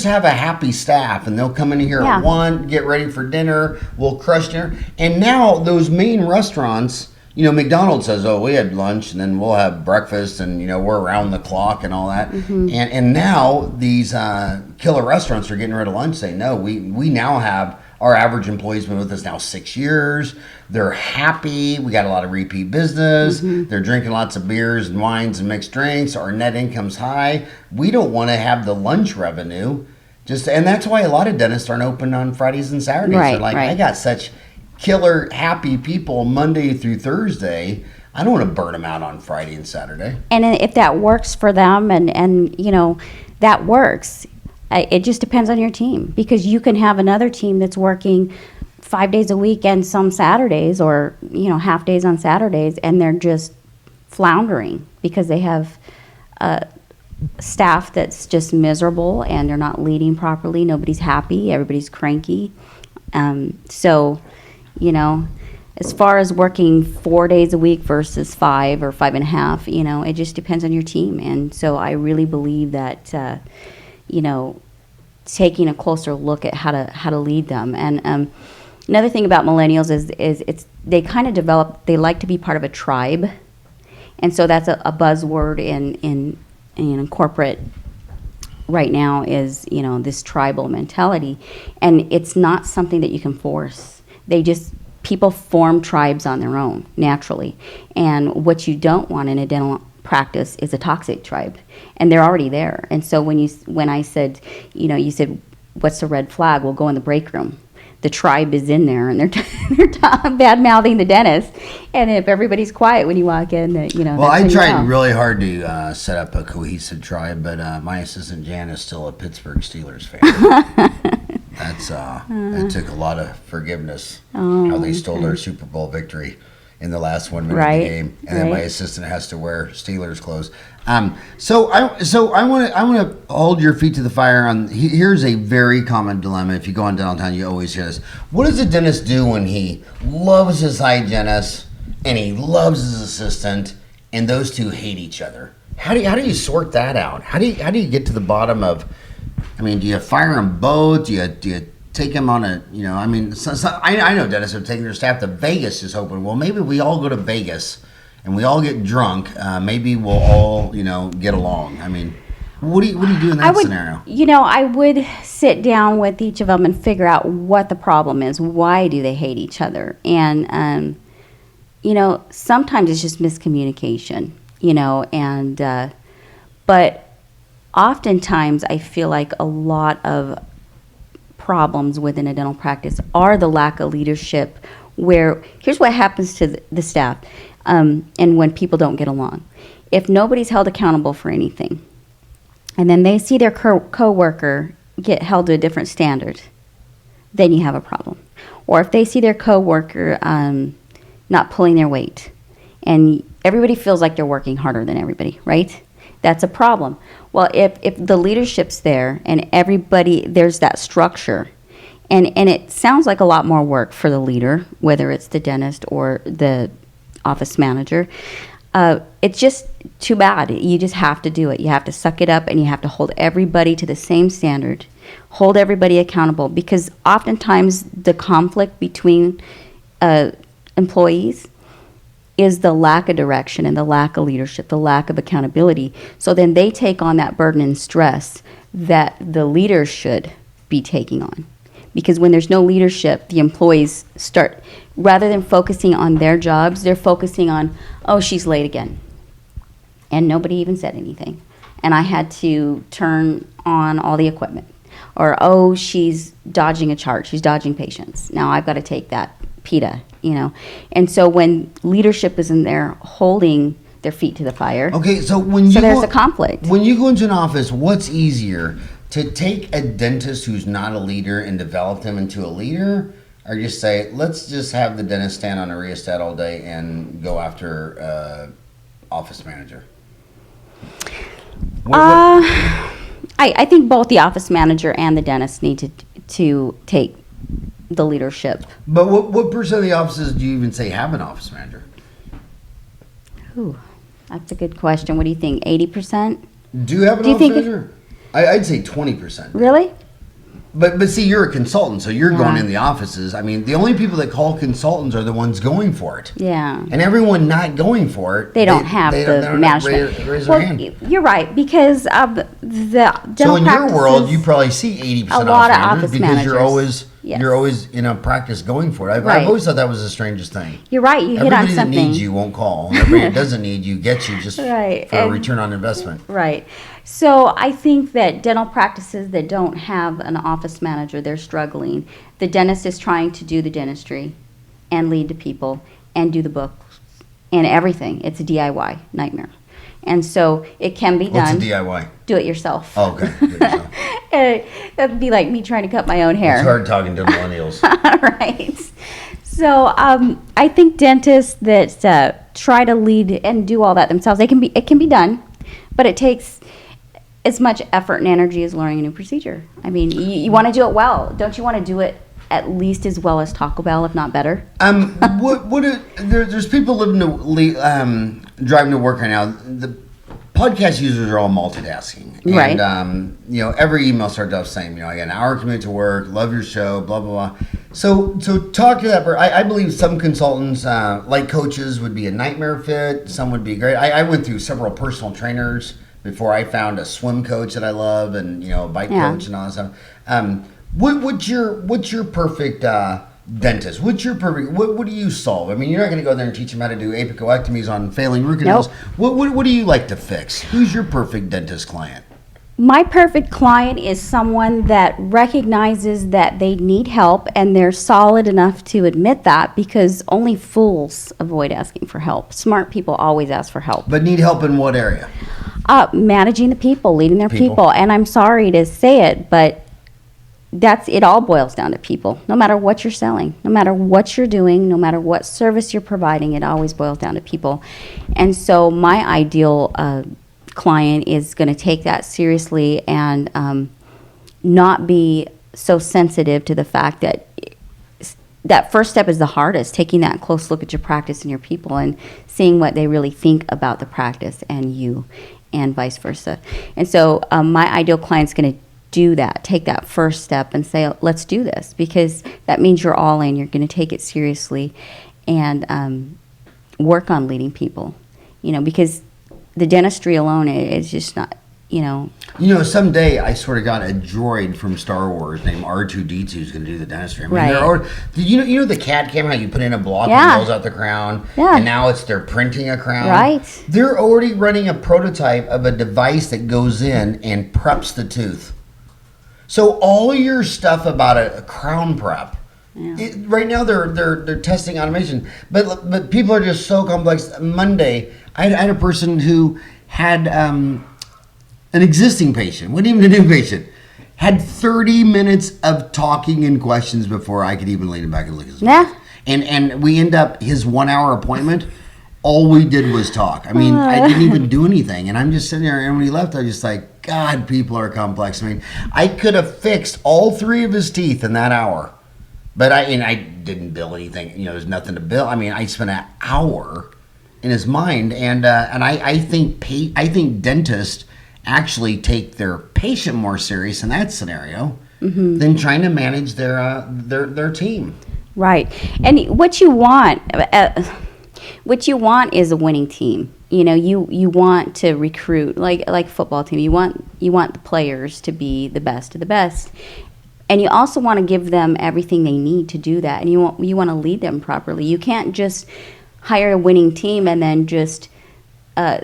have a happy staff, and they'll come in here at 1, get ready for dinner, we'll crush dinner. And now those main restaurants, McDonald's says, oh, we had lunch and then we'll have breakfast and, we're around the clock and all that. And now these killer restaurants are getting rid of lunch, saying, no, we now have, our average employee's been with us now 6 years. They're happy. We got a lot of repeat business. They're drinking lots of beers and wines and mixed drinks. Our net income's high. We don't want to have the lunch revenue. And that's why a lot of dentists aren't open on Fridays and Saturdays. They're like, I got such killer happy people Monday through Thursday. I don't want to burn them out on Friday and Saturday. And if that works for them and that works, it just depends on your team, because you can have another team that's working 5 days a week and some Saturdays, or half days on Saturdays, and they're just floundering because they have staff that's just miserable and they're not leading properly. Nobody's happy. Everybody's cranky. As far as working 4 days a week versus 5 or 5.5, it just depends on your team. And so I really believe that, taking a closer look at how to lead them. And another thing about millennials is they kind of develop, they like to be part of a tribe. And so that's a buzzword in corporate right now, is this tribal mentality, and it's not something that you can force. People form tribes on their own naturally, and what you don't want in a dental practice is a toxic tribe, and they're already there. And so when I said, you said, what's the red flag? We'll go in the break room. The tribe is in there, and they're bad mouthing the dentist. And if everybody's quiet when you walk in, Well, I tried really hard to set up a cohesive tribe, but my assistant Jan is still a Pittsburgh Steelers fan. It took a lot of forgiveness how they stole their Super Bowl victory in the last 1 minute of the game, and then my assistant has to wear Steelers clothes. So I want to hold your feet to the fire on. Here's a very common dilemma. If you go on Dental Town, you always hear this. What does a dentist do when he loves his hygienist and he loves his assistant, and those two hate each other? How do you sort that out? How do you get to the bottom of? Do you fire them both? Do you take them on a, I know dentists have taken their staff to Vegas just hoping, well, maybe we all go to Vegas and we all get drunk. Maybe we'll all, get along. What do you do in that scenario? I would sit down with each of them and figure out what the problem is. Why do they hate each other? And, sometimes it's just miscommunication, but oftentimes I feel like a lot of problems within a dental practice are the lack of leadership, where here's what happens to the staff and when people don't get along. If nobody's held accountable for anything, and then they see their co-worker get held to a different standard, then you have a problem. Or if they see their coworker not pulling their weight, and everybody feels like they're working harder than everybody, right? That's a problem. Well, if the leadership's there and everybody, there's that structure, and it sounds like a lot more work for the leader, whether it's the dentist or the office manager, it's just too bad. You just have to do it. You have to suck it up, and you have to hold everybody to the same standard, hold everybody accountable, because oftentimes the conflict between employees is the lack of direction and the lack of leadership, the lack of accountability. So then they take on that burden and stress that the leaders should be taking on. Because when there's no leadership, the employees start, rather than focusing on their jobs, they're focusing on, oh, she's late again. And nobody even said anything. And I had to turn on all the equipment. Or, oh, she's dodging a chart, she's dodging patients. Now I've got to take that PITA, And so when leadership isn't there holding their feet to the fire, okay, so there's a conflict. When you go into an office, what's easier, to take a dentist who's not a leader and develop them into a leader, or just say, let's just have the dentist stand on a rheostat all day and go after office manager? I think both the office manager and the dentist need to take the leadership. But what percent of the offices do you even say have an office manager? Ooh, that's a good question. What do you think? 80%? Do you have an office manager? I'd say 20%. Really? But see, you're a consultant, so you're going in the offices. I mean, the only people that call consultants are the ones going for it. Yeah. And everyone not going for it, they don't have the management. Raise their hand. You're right, because of the dental so in your world, you probably see 80% a lot of office because managers. you're always in a practice going for it. Right. I've always thought that was the strangest thing. You're right. You hit on something. Everybody that needs you won't call. Everybody that doesn't need you gets you just for a return on investment. Right. So I think that dental practices that don't have an office manager, they're struggling. The dentist is trying to do the dentistry and lead to people and do the books and everything. It's a DIY nightmare. And so it can be done. What's a DIY? Do it yourself. Oh, okay. Do it yourself. That'd be like me trying to cut my own hair. It's hard talking to millennials. Right. So I think dentists that try to lead and do all that themselves, it can be done, but it takes as much effort and energy as learning a new procedure. I mean, you want to do it well. Don't you want to do it at least as well as Taco Bell, if not better? There's people driving to work right now. The podcast users are all multitasking, right? And every email starts off saying, I got an hour commute to work, love your show, blah blah blah. So talk to that. I believe some consultants, like coaches, would be a nightmare fit. Some would be great. I went through several personal trainers before I found a swim coach that I love, and a bike coach and all that stuff. What's your perfect dentist? What's your perfect? What do you solve? I mean, you're not going to go there and teach them how to do apicoectomies on failing root canals. Nope. What do you like to fix? Who's your perfect dentist client? My perfect client is someone that recognizes that they need help, and they're solid enough to admit that, because only fools avoid asking for help. Smart people always ask for help. But need help in what area? Managing the people, leading their people. And I'm sorry to say it, but it all boils down to people. No matter what you're selling, no matter what you're doing, no matter what service you're providing, it always boils down to people. And so my ideal client is going to take that seriously and not be so sensitive to the fact that that first step is the hardest, taking that close look at your practice and your people and seeing what they really think about the practice and you, and vice versa. And so my ideal client's going to do that, take that first step and say, let's do this, because that means you're all in, you're going to take it seriously and work on leading people, because the dentistry alone is just not, someday I sort of got a droid from Star Wars named R2D2 who's going to do the dentistry. I mean, right. You know the CAD cam, how you put in a block yeah. and rolls out the crown, yeah. and now they're printing a crown. Right. They're already running a prototype of a device that goes in and preps the tooth. So all your stuff about a crown prep, right now they're testing automation, but people are just so complex. Monday, I had a person who had an existing patient, wasn't even a new patient, had 30 minutes of talking and questions before I could even lean back and look at his Yeah. And we end up, his 1 hour appointment, all we did was talk. I mean, I didn't even do anything. And I'm just sitting there, and when he left, I was just like, God, people are complex. I mean, I could have fixed all 3 of his teeth in that hour. But I didn't bill anything. You know, there's nothing to bill. I mean, I spent an hour in his mind. And I think dentists actually take their patient more serious in that scenario than trying to manage their team. Right. And what you want is a winning team. You know, you want to recruit like a football team. You want the players to be the best of the best. And you also want to give them everything they need to do that. And you want to lead them properly. You can't just hire a winning team and then just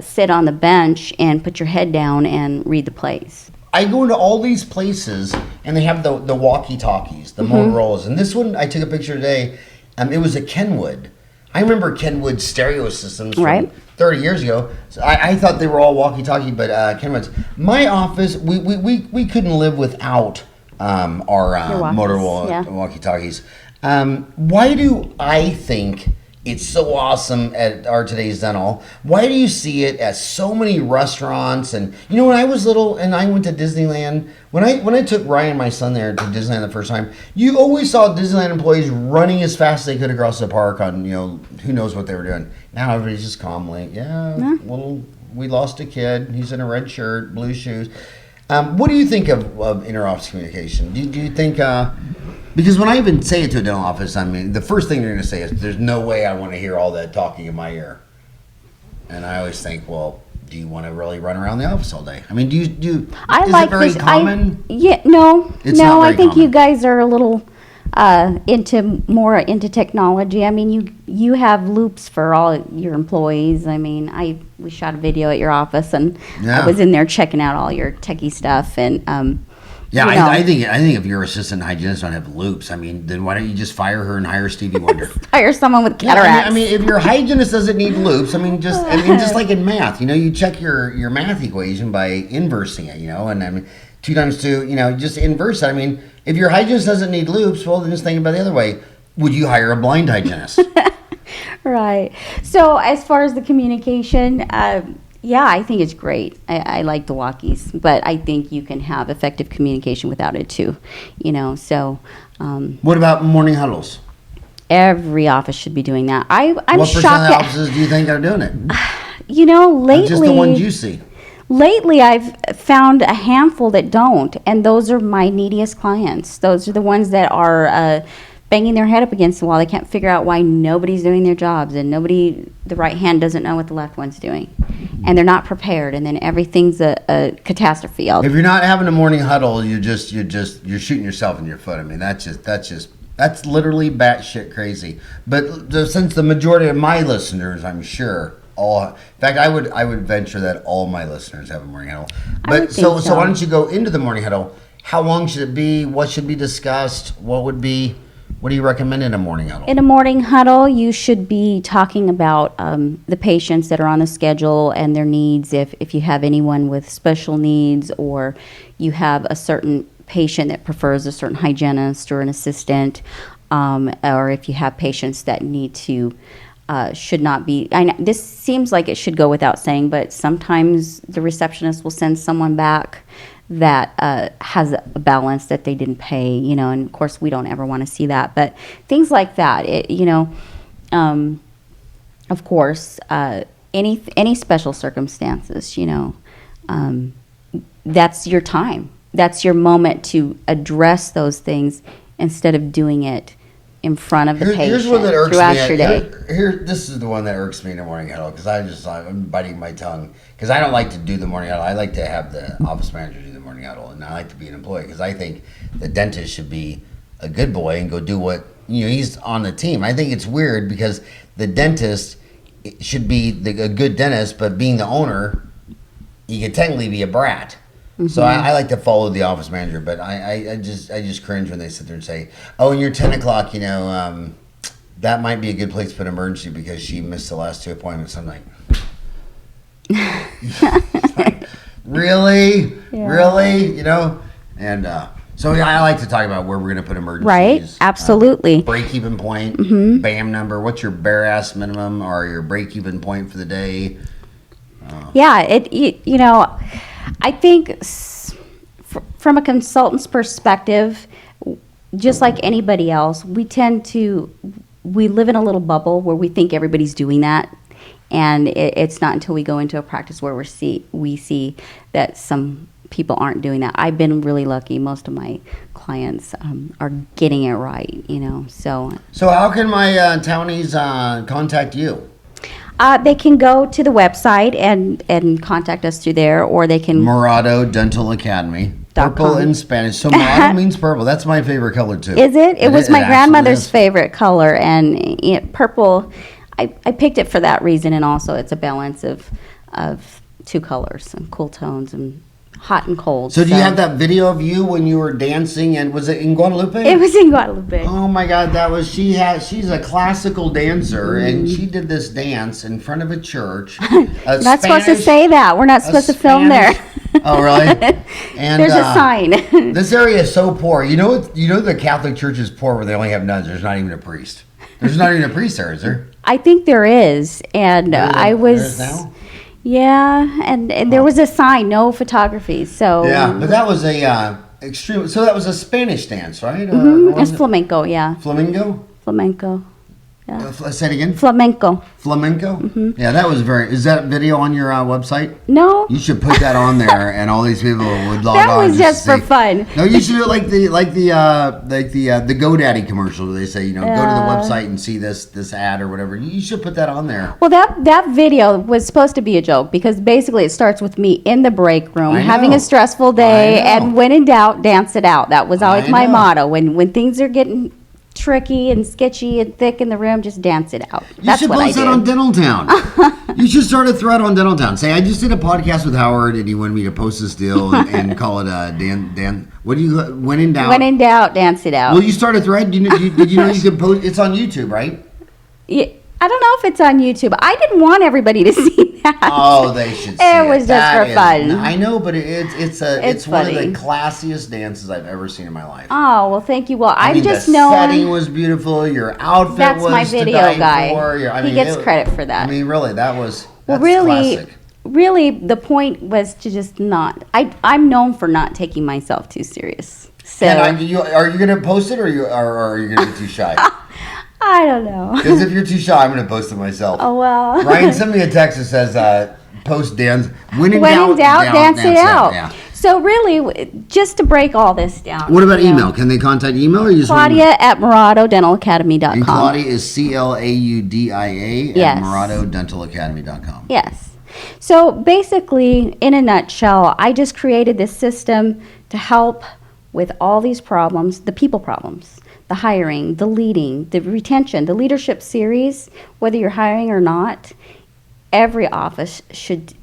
sit on the bench and put your head down and read the plays. I go into all these places, and they have the Walkie Talkies, the Motorola's. And this one, I took a picture today. It was a Kenwood. I remember Kenwood stereo systems from 30 years ago. So I thought they were all Walkie Talkie, but Kenwoods. My office, we couldn't live without our Motorola Walkie Talkies. Why do I think it's so awesome at our Today's Dental? Why do you see it at so many restaurants? And you know, when I was little and I went to Disneyland, when I took Ryan, my son, there to Disneyland the first time, you always saw Disneyland employees running as fast as they could across the park on, you know, who knows what they were doing. Now everybody's just calmly, we lost a kid. He's in a red shirt, blue shoes. What do you think of inter-office communication? Do you think, because when I even say it to a dental office, I mean, the first thing they're going to say is, there's no way I want to hear all that talking in my ear. And I always think, well, do you want to really run around the office all day? I mean, is it very common? No. It's not very I think common. you guys are a little more into technology. I mean, you have loops for all your employees. I mean, we shot a video at your office, and I was in there checking out all your techie stuff. And I think if your assistant hygienist don't have loops, I mean, then why don't you just fire her and hire Stevie Wonder? Hire someone with cataracts. I mean, if your hygienist doesn't need loops, I mean, just like in math, you know, you check your math equation by inversing it, you know, and I mean, 2 times 2, you know, just inverse it. I mean, if your hygienist doesn't need loops, well, then just think about it the other way. Would you hire a blind hygienist? Right. So as far as the communication, I think it's great. I like the walkies, but I think you can have effective communication without it too, you know, so. What about morning huddles? Every office should be doing that. I'm what percent shocked of the offices do you think are doing it? You know, lately. Just the ones you see. Lately, I've found a handful that don't, and those are my neediest clients. Those are the ones that are banging their head up against the wall. They can't figure out why nobody's doing their jobs, and the right hand doesn't know what the left one's doing, and they're not prepared, and then everything's a catastrophe. If you're not having a morning huddle, you're shooting yourself in your foot. I mean, that's literally batshit crazy. But since the majority of my listeners, I'm sure. In fact, I would venture that all my listeners have a morning huddle. But so why don't you go into the morning huddle? How long should it be? What should be discussed? What do you recommend in a morning huddle? In a morning huddle, you should be talking about the patients that are on the schedule and their needs. If you have anyone with special needs, or you have a certain patient that prefers a certain hygienist or an assistant, or if you have patients that need to. Should not be. This seems like it should go without saying, but sometimes the receptionist will send someone back that has a balance that they didn't pay, you know, and of course we don't ever want to see that. But things like that, of course, any special circumstances, you know, that's your time. That's your moment to address those things instead of doing it in front of the patient. Here's one that irks throughout your day. This is the one that irks me in the morning huddle, because I'm biting my tongue, because I don't like to do the morning huddle. I like to have the office manager do the morning huddle, and I like to be an employee, because I think the dentist should be a good boy and go do what, you know, he's on the team. I think it's weird because the dentist should be a good dentist, but being the owner, he could technically be a brat. So I like to follow the office manager, but I just cringe when they sit there and say, "Oh, and you're 10 o'clock, you know, that might be a good place to put emergency because she missed the last 2 appointments." I'm like, really, you know, And so yeah, I like to talk about where we're going to put emergencies. Right, absolutely. Break-even point, BAM number. What's your bare ass minimum or your break-even point for the day? Yeah, you know, I think from a consultant's perspective, just like anybody else, we live in a little bubble where we think everybody's doing that. And it's not until we go into a practice where we see that some people aren't doing that. I've been really lucky. Most of my clients are getting it right, you know. So how can my townies contact you? They can go to the website and contact us through there, or they can... Morado Dental Academy. Purple in Spanish. So Morado means purple. That's my favorite color, too. Is it? It was my grandmother's favorite color, and purple... I picked it for that reason, and also it's a balance of two colors, some cool tones, and hot and cold. So do you have that video of you when you were dancing, and was it in Guadalupe? It was in Guadalupe. Oh my God, she's a classical dancer, and she did this dance in front of a church. Not supposed to say that. We're not supposed to film there. Oh really? And there's a sign. This area is so poor. You know the Catholic Church is poor where they only have nuns. There's not even a priest. There's not even a priest there, is there? I think there is, and I was. There is now? Yeah, and there was a sign, no photography. So yeah, but that was a extreme. So that was a Spanish dance, right? It's flamenco, yeah. Flamenco. Yeah. Say it again. Flamenco. Yeah, that was very. Is that video on your website? No. You should put that on there, and all these people would log on. That was just for fun. No, you should do it like the GoDaddy commercial. Where they say, go to the website and see this ad or whatever. You should put that on there. Well, that video was supposed to be a joke because basically it starts with me in the break room having a stressful day, and when in doubt, dance it out. That was always my motto. When things are getting tricky and sketchy and thick in the room, just dance it out. That's what I do. You should post that on Dental Town. You should start a thread on Dental Town. Say, I just did a podcast with Howard, and he wanted me to post this deal and call it Dan. What do you? When in doubt. When in doubt, dance it out. Will you start a thread? Did you know you could post? It's on YouTube, right? Yeah. I don't know if it's on YouTube. I didn't want everybody to see that. Oh, they should see it. It was just for fun. I know, but it's one of the classiest dances I've ever seen in my life. Oh, well, thank you. Well, I mean, just the known... setting was beautiful. Your outfit That's was my video to die guy. for. He gets credit for that. I mean, really, that's really, classic. Really, the point was to just not... I'm known for not taking myself too serious. So are you going to post it, or are you going to be too shy? I don't know. Because if you're too shy, I'm going to post it myself. Oh, well. Ryan sent me a text that says, post dance. When in doubt, dance it out. Yeah. So really, just to break all this down. What about email? Can they contact email? Or you just Claudia at MoradoDentalAcademy.com. And Claudia is CLAUDIA at MoradoDentalAcademy.com. Yes. So basically, in a nutshell, I just created this system to help with all these problems, the people problems. The hiring, the leading, the retention, the leadership series, whether you're hiring or not, every office should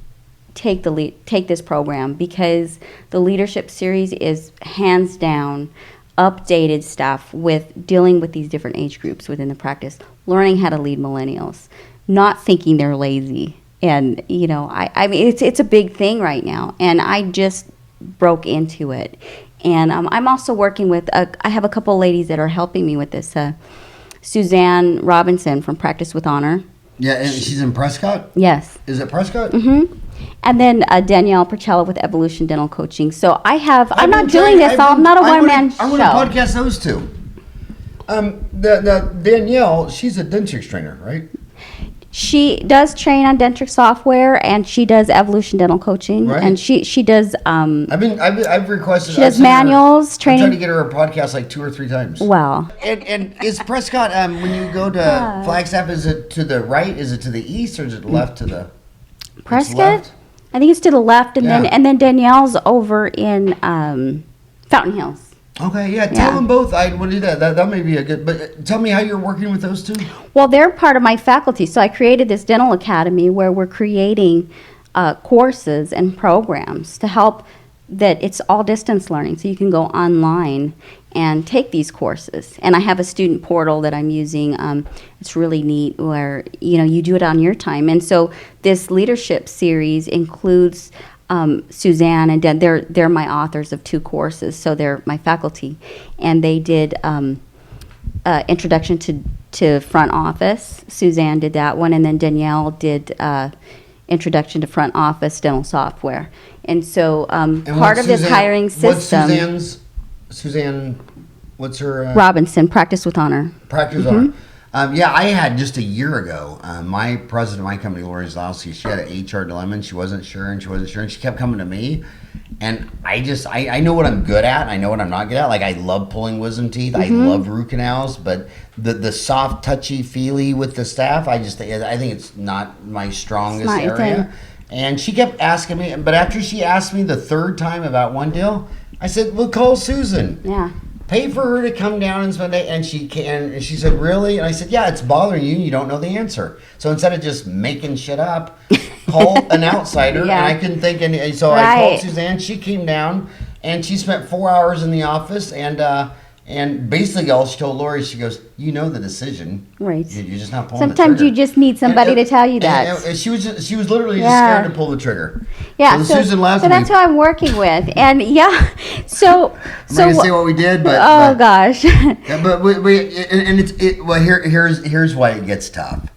take this program, because the leadership series is hands down updated stuff with dealing with these different age groups within the practice, learning how to lead millennials, not thinking they're lazy. And, I mean, it's a big thing right now, and I just broke into it. And I'm also working with, I have a couple of ladies that are helping me with this. Suzanne Robinson from Practice with Honor. Yeah, and she's in Prescott? Yes. Is it Prescott? Mm-hmm. And then Danielle Percella with Evolution Dental Coaching. So I'm not doing this. I'm not a one-man show. I want to podcast those two. The Danielle, she's a dentistry trainer, right? She does train on Dentrix software, and she does Evolution Dental Coaching, right. And she does. I've requested. She does manuals training. I'm trying to get her a podcast like 2 or 3 times. Wow. And is Prescott when you go to Flagstaff? Is it to the right? Is it to the east, or is it left to the? Prescott. I think it's to the left, and then Danielle's over in Fountain Hills. Okay, yeah, tell them both. I want to do that. That may be a good, but tell me how you're working with those two. Well, they're part of my faculty. So I created this dental academy where we're creating courses and programs to help that it's all distance learning. So you can go online and take these courses. And I have a student portal that I'm using. It's really neat where, you do it on your time. And so this leadership series includes Suzanne and Dan, they're my authors of 2 courses, so they're my faculty, and they did introduction to front office. Suzanne did that one, and then Danielle did introduction to front office dental software. And so part of this hiring system. Suzanne, what's her? Robinson, Practice with Honor. Practice with Honor. Yeah, I had just a year ago, my president of my company, Lori Zlowski, she had an HR dilemma, and she wasn't sure, and she kept coming to me. And I know what I'm good at, and I know what I'm not good at. Like, I love pulling wisdom teeth. I love root canals, but the soft, touchy, feely with the staff, I think it's not my strongest area. And she kept asking me, but after she asked me the 3rd time about one deal, I said, well, call Susan. Yeah. Pay for her to come down and spend it, and she said, really? And I said, yeah, it's bothering you, and you don't know the answer. So instead of just making shit up, call an outsider. Yeah. And I couldn't think any, so I called Suzanne. She came down, and she spent 4 hours in the office, and basically all she told Lori, she goes, you know the decision. Right. You're just not pulling Sometimes the trigger. you just need somebody to tell you that. And she was literally just scared to pull the trigger. Yeah. So Susan left so that's who I'm working with. And yeah, so I'm not gonna say what we did, but gosh. Yeah, but here's why it gets tough.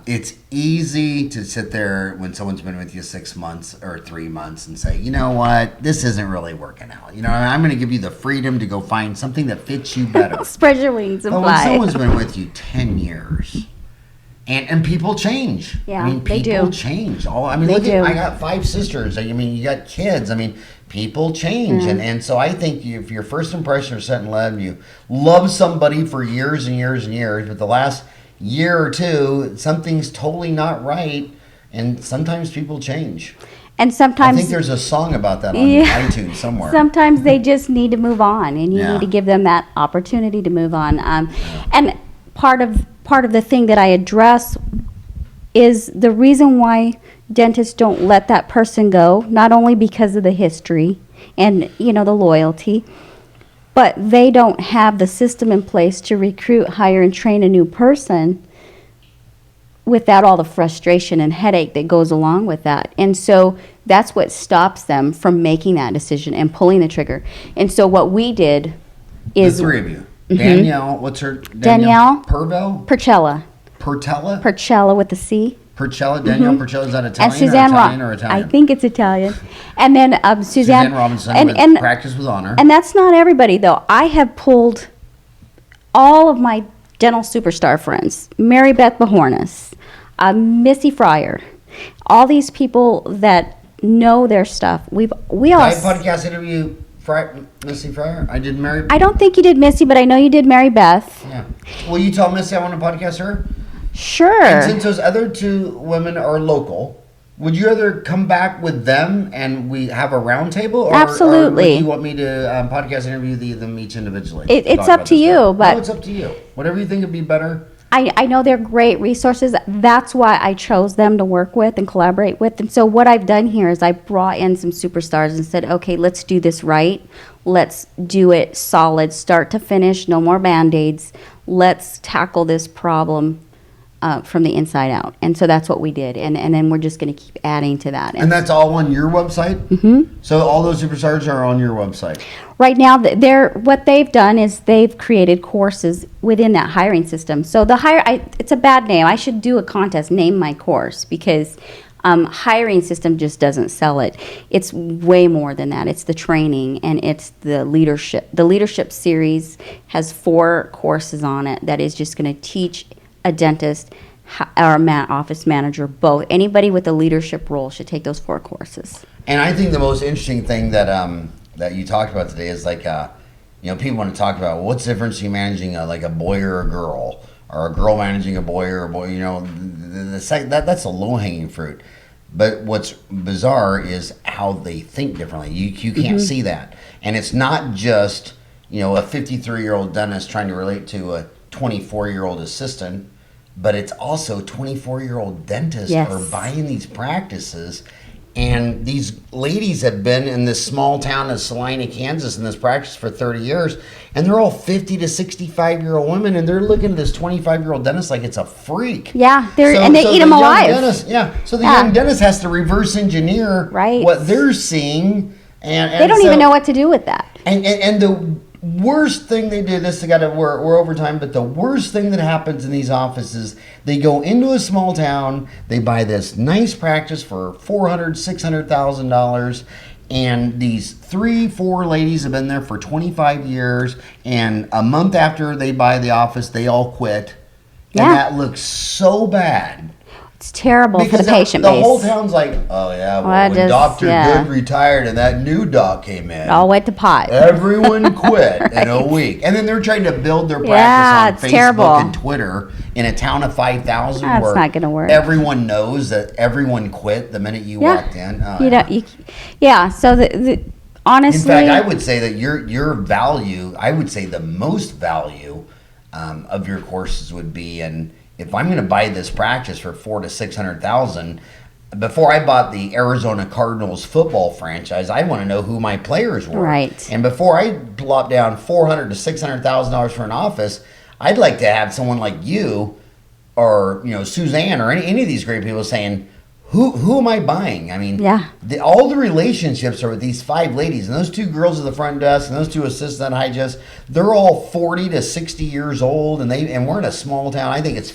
It's easy to sit there when someone's been with you 6 months or 3 months and say, you know what, this isn't really working out. You know, I'm going to give you the freedom to go find something that fits you better. Spread your wings and but fly. when someone's been with you 10 years, and people change. Yeah, I mean, they people do. change. I got 5 sisters. I mean, you got kids. I mean, people change. And so I think if your first impression is set in lead, you love somebody for years and years and years, but the last year or two, something's totally not right, and sometimes people change. And sometimes I think there's a song about that on iTunes somewhere. Sometimes they just need to move on, and you need to give them that opportunity to move on. And part of the thing that I address is the reason why dentists don't let that person go, not only because of the history and the loyalty, but they don't have the system in place to recruit, hire, and train a new person without all the frustration and headache that goes along with that. And so that's what stops them from making that decision and pulling the trigger. And so what we did is... The 3 of you. Danielle, what's her... Danielle Percella with the C. Danielle Percella, is that Italian, and Suzanne or Italian or Italian? I think it's Italian. And then Suzanne Robinson and Practice with Honor. And that's not everybody, though. I have pulled all of my dental superstar friends, Mary Beth Bahornis, Missy Fryer, all these people that know their stuff. We all... I podcast interview Missy Fryer. I did Mary... I don't think you did Missy, but I know you did Mary Beth. Yeah. Will you tell Missy I want to podcast her? Sure. And since those other 2 women are local, would you either come back with them and we have a roundtable? Absolutely. Or would you want me to podcast interview them each individually? It's up to you. But no, it's up to you. Whatever you think would be better. I know they're great resources. That's why I chose them to work with and collaborate with. And so what I've done here is I brought in some superstars and said, okay, let's do this right. Let's do it solid, start to finish, no more Band-Aids. Let's tackle this problem from the inside out. And so that's what we did. And then we're just going to keep adding to that. And that's all on your website? Mm-hmm. So all those superstars are on your website? Right now, what they've done is they've created courses within that hiring system. So it's a bad name. I should do a contest, name my course, because hiring system just doesn't sell it. It's way more than that. It's the training and it's the leadership. The leadership series has 4 courses on it that is just going to teach a dentist or a office manager, both. Anybody with a leadership role should take those 4 courses. And I think the most interesting thing that you talked about today is people want to talk about what's the difference between managing a boy or a girl managing a boy or a boy. That's a low hanging fruit. But what's bizarre is how they think differently. You can't see that, and it's not just a 53-year-old dentist trying to relate to a 24-year-old assistant. But it's also 24-year-old dentists are buying these practices, And these ladies have been in this small town of Salina, Kansas, in this practice for 30 years, and they're all 50 to 65-year-old women, and they're looking at this 25-year-old dentist like it's a freak. Yeah, and they eat the them young alive. Dentist, so the young dentist has to reverse engineer what they're seeing, and they don't even know what to do with that. And the worst thing they do, we're over time, but the worst thing that happens in these offices, they go into a small town, they buy this nice practice for $400,000-$600,000, and these 3-4 ladies have been there for 25 years, and a month after they buy the office, they all quit. And that looks so bad. It's terrible for the patient base. The whole town's like, oh yeah, when Dr. Good retired and that new doc came in, it all went to pot. Everyone quit in a week. And then they're trying to build their practice on Facebook and Twitter in a town of 5,000 That's where not going to work. Everyone knows that everyone quit the minute you walked in. So honestly, in fact, I would say that your value, I would say the most value of your courses would be if I'm going to buy this practice for $400,000 to $600,000, before I bought the Arizona Cardinals football franchise, I want to know who my players were. Right. And before I plop down $400,000 to $600,000 for an office, I'd like to have someone like you, or Suzanne, or any of these great people saying, Who am I buying? I mean, all the relationships are with these 5 ladies, and those 2 girls at the front desk, and those 2 assistant hygienists. They're all 40 to 60 years old, and we're in a small town. I think it's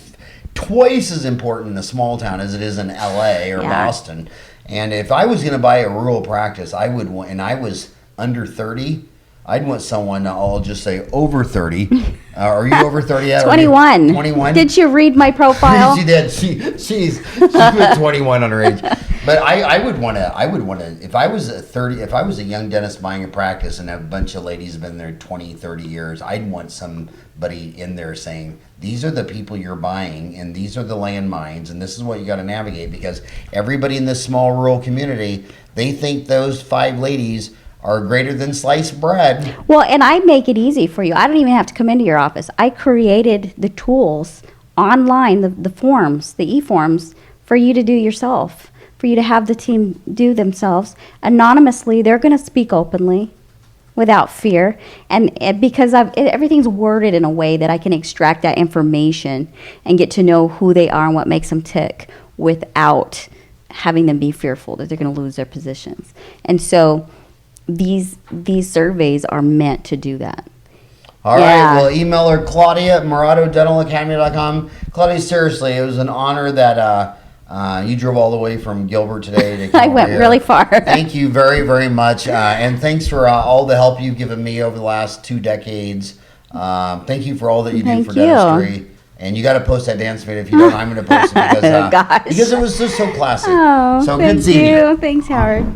twice as important in a small town as it is in L.A. or Boston. And if I was going to buy a rural practice, I would want, and I was under 30. I'd want someone, I'll just say over 30. Are you over 30 yet? 21. 21? Did you read my profile? She did. She's put 21 on her age. But I would want to, if I was a young dentist buying a practice and a bunch of ladies have been there 20, 30 years, I'd want somebody in there saying, these are the people you're buying, and these are the landmines, and this is what you got to navigate, because everybody in this small rural community, they think those 5 ladies are greater than sliced bread. Well, and I make it easy for you. I don't even have to come into your office. I created the tools online, the forms, the e-forms, for you to do yourself, for you to have the team do themselves. Anonymously, they're going to speak openly without fear. And because everything's worded in a way that I can extract that information and get to know who they are and what makes them tick without having them be fearful that they're going to lose their positions. And so these surveys are meant to do that. All right. Well, email her, Claudia at MoradoDentalAcademy.com. Claudia, seriously, it was an honor that you drove all the way from Gilbert today to come I went really far. Thank you very, very much. And thanks for all the help you've given me over the last 2 decades. Thank you for all that you do for dentistry. And you got to post that dance video. If you don't, I'm going to post it because it was just so classic. Oh, so thank good seeing you. Thanks, Howard.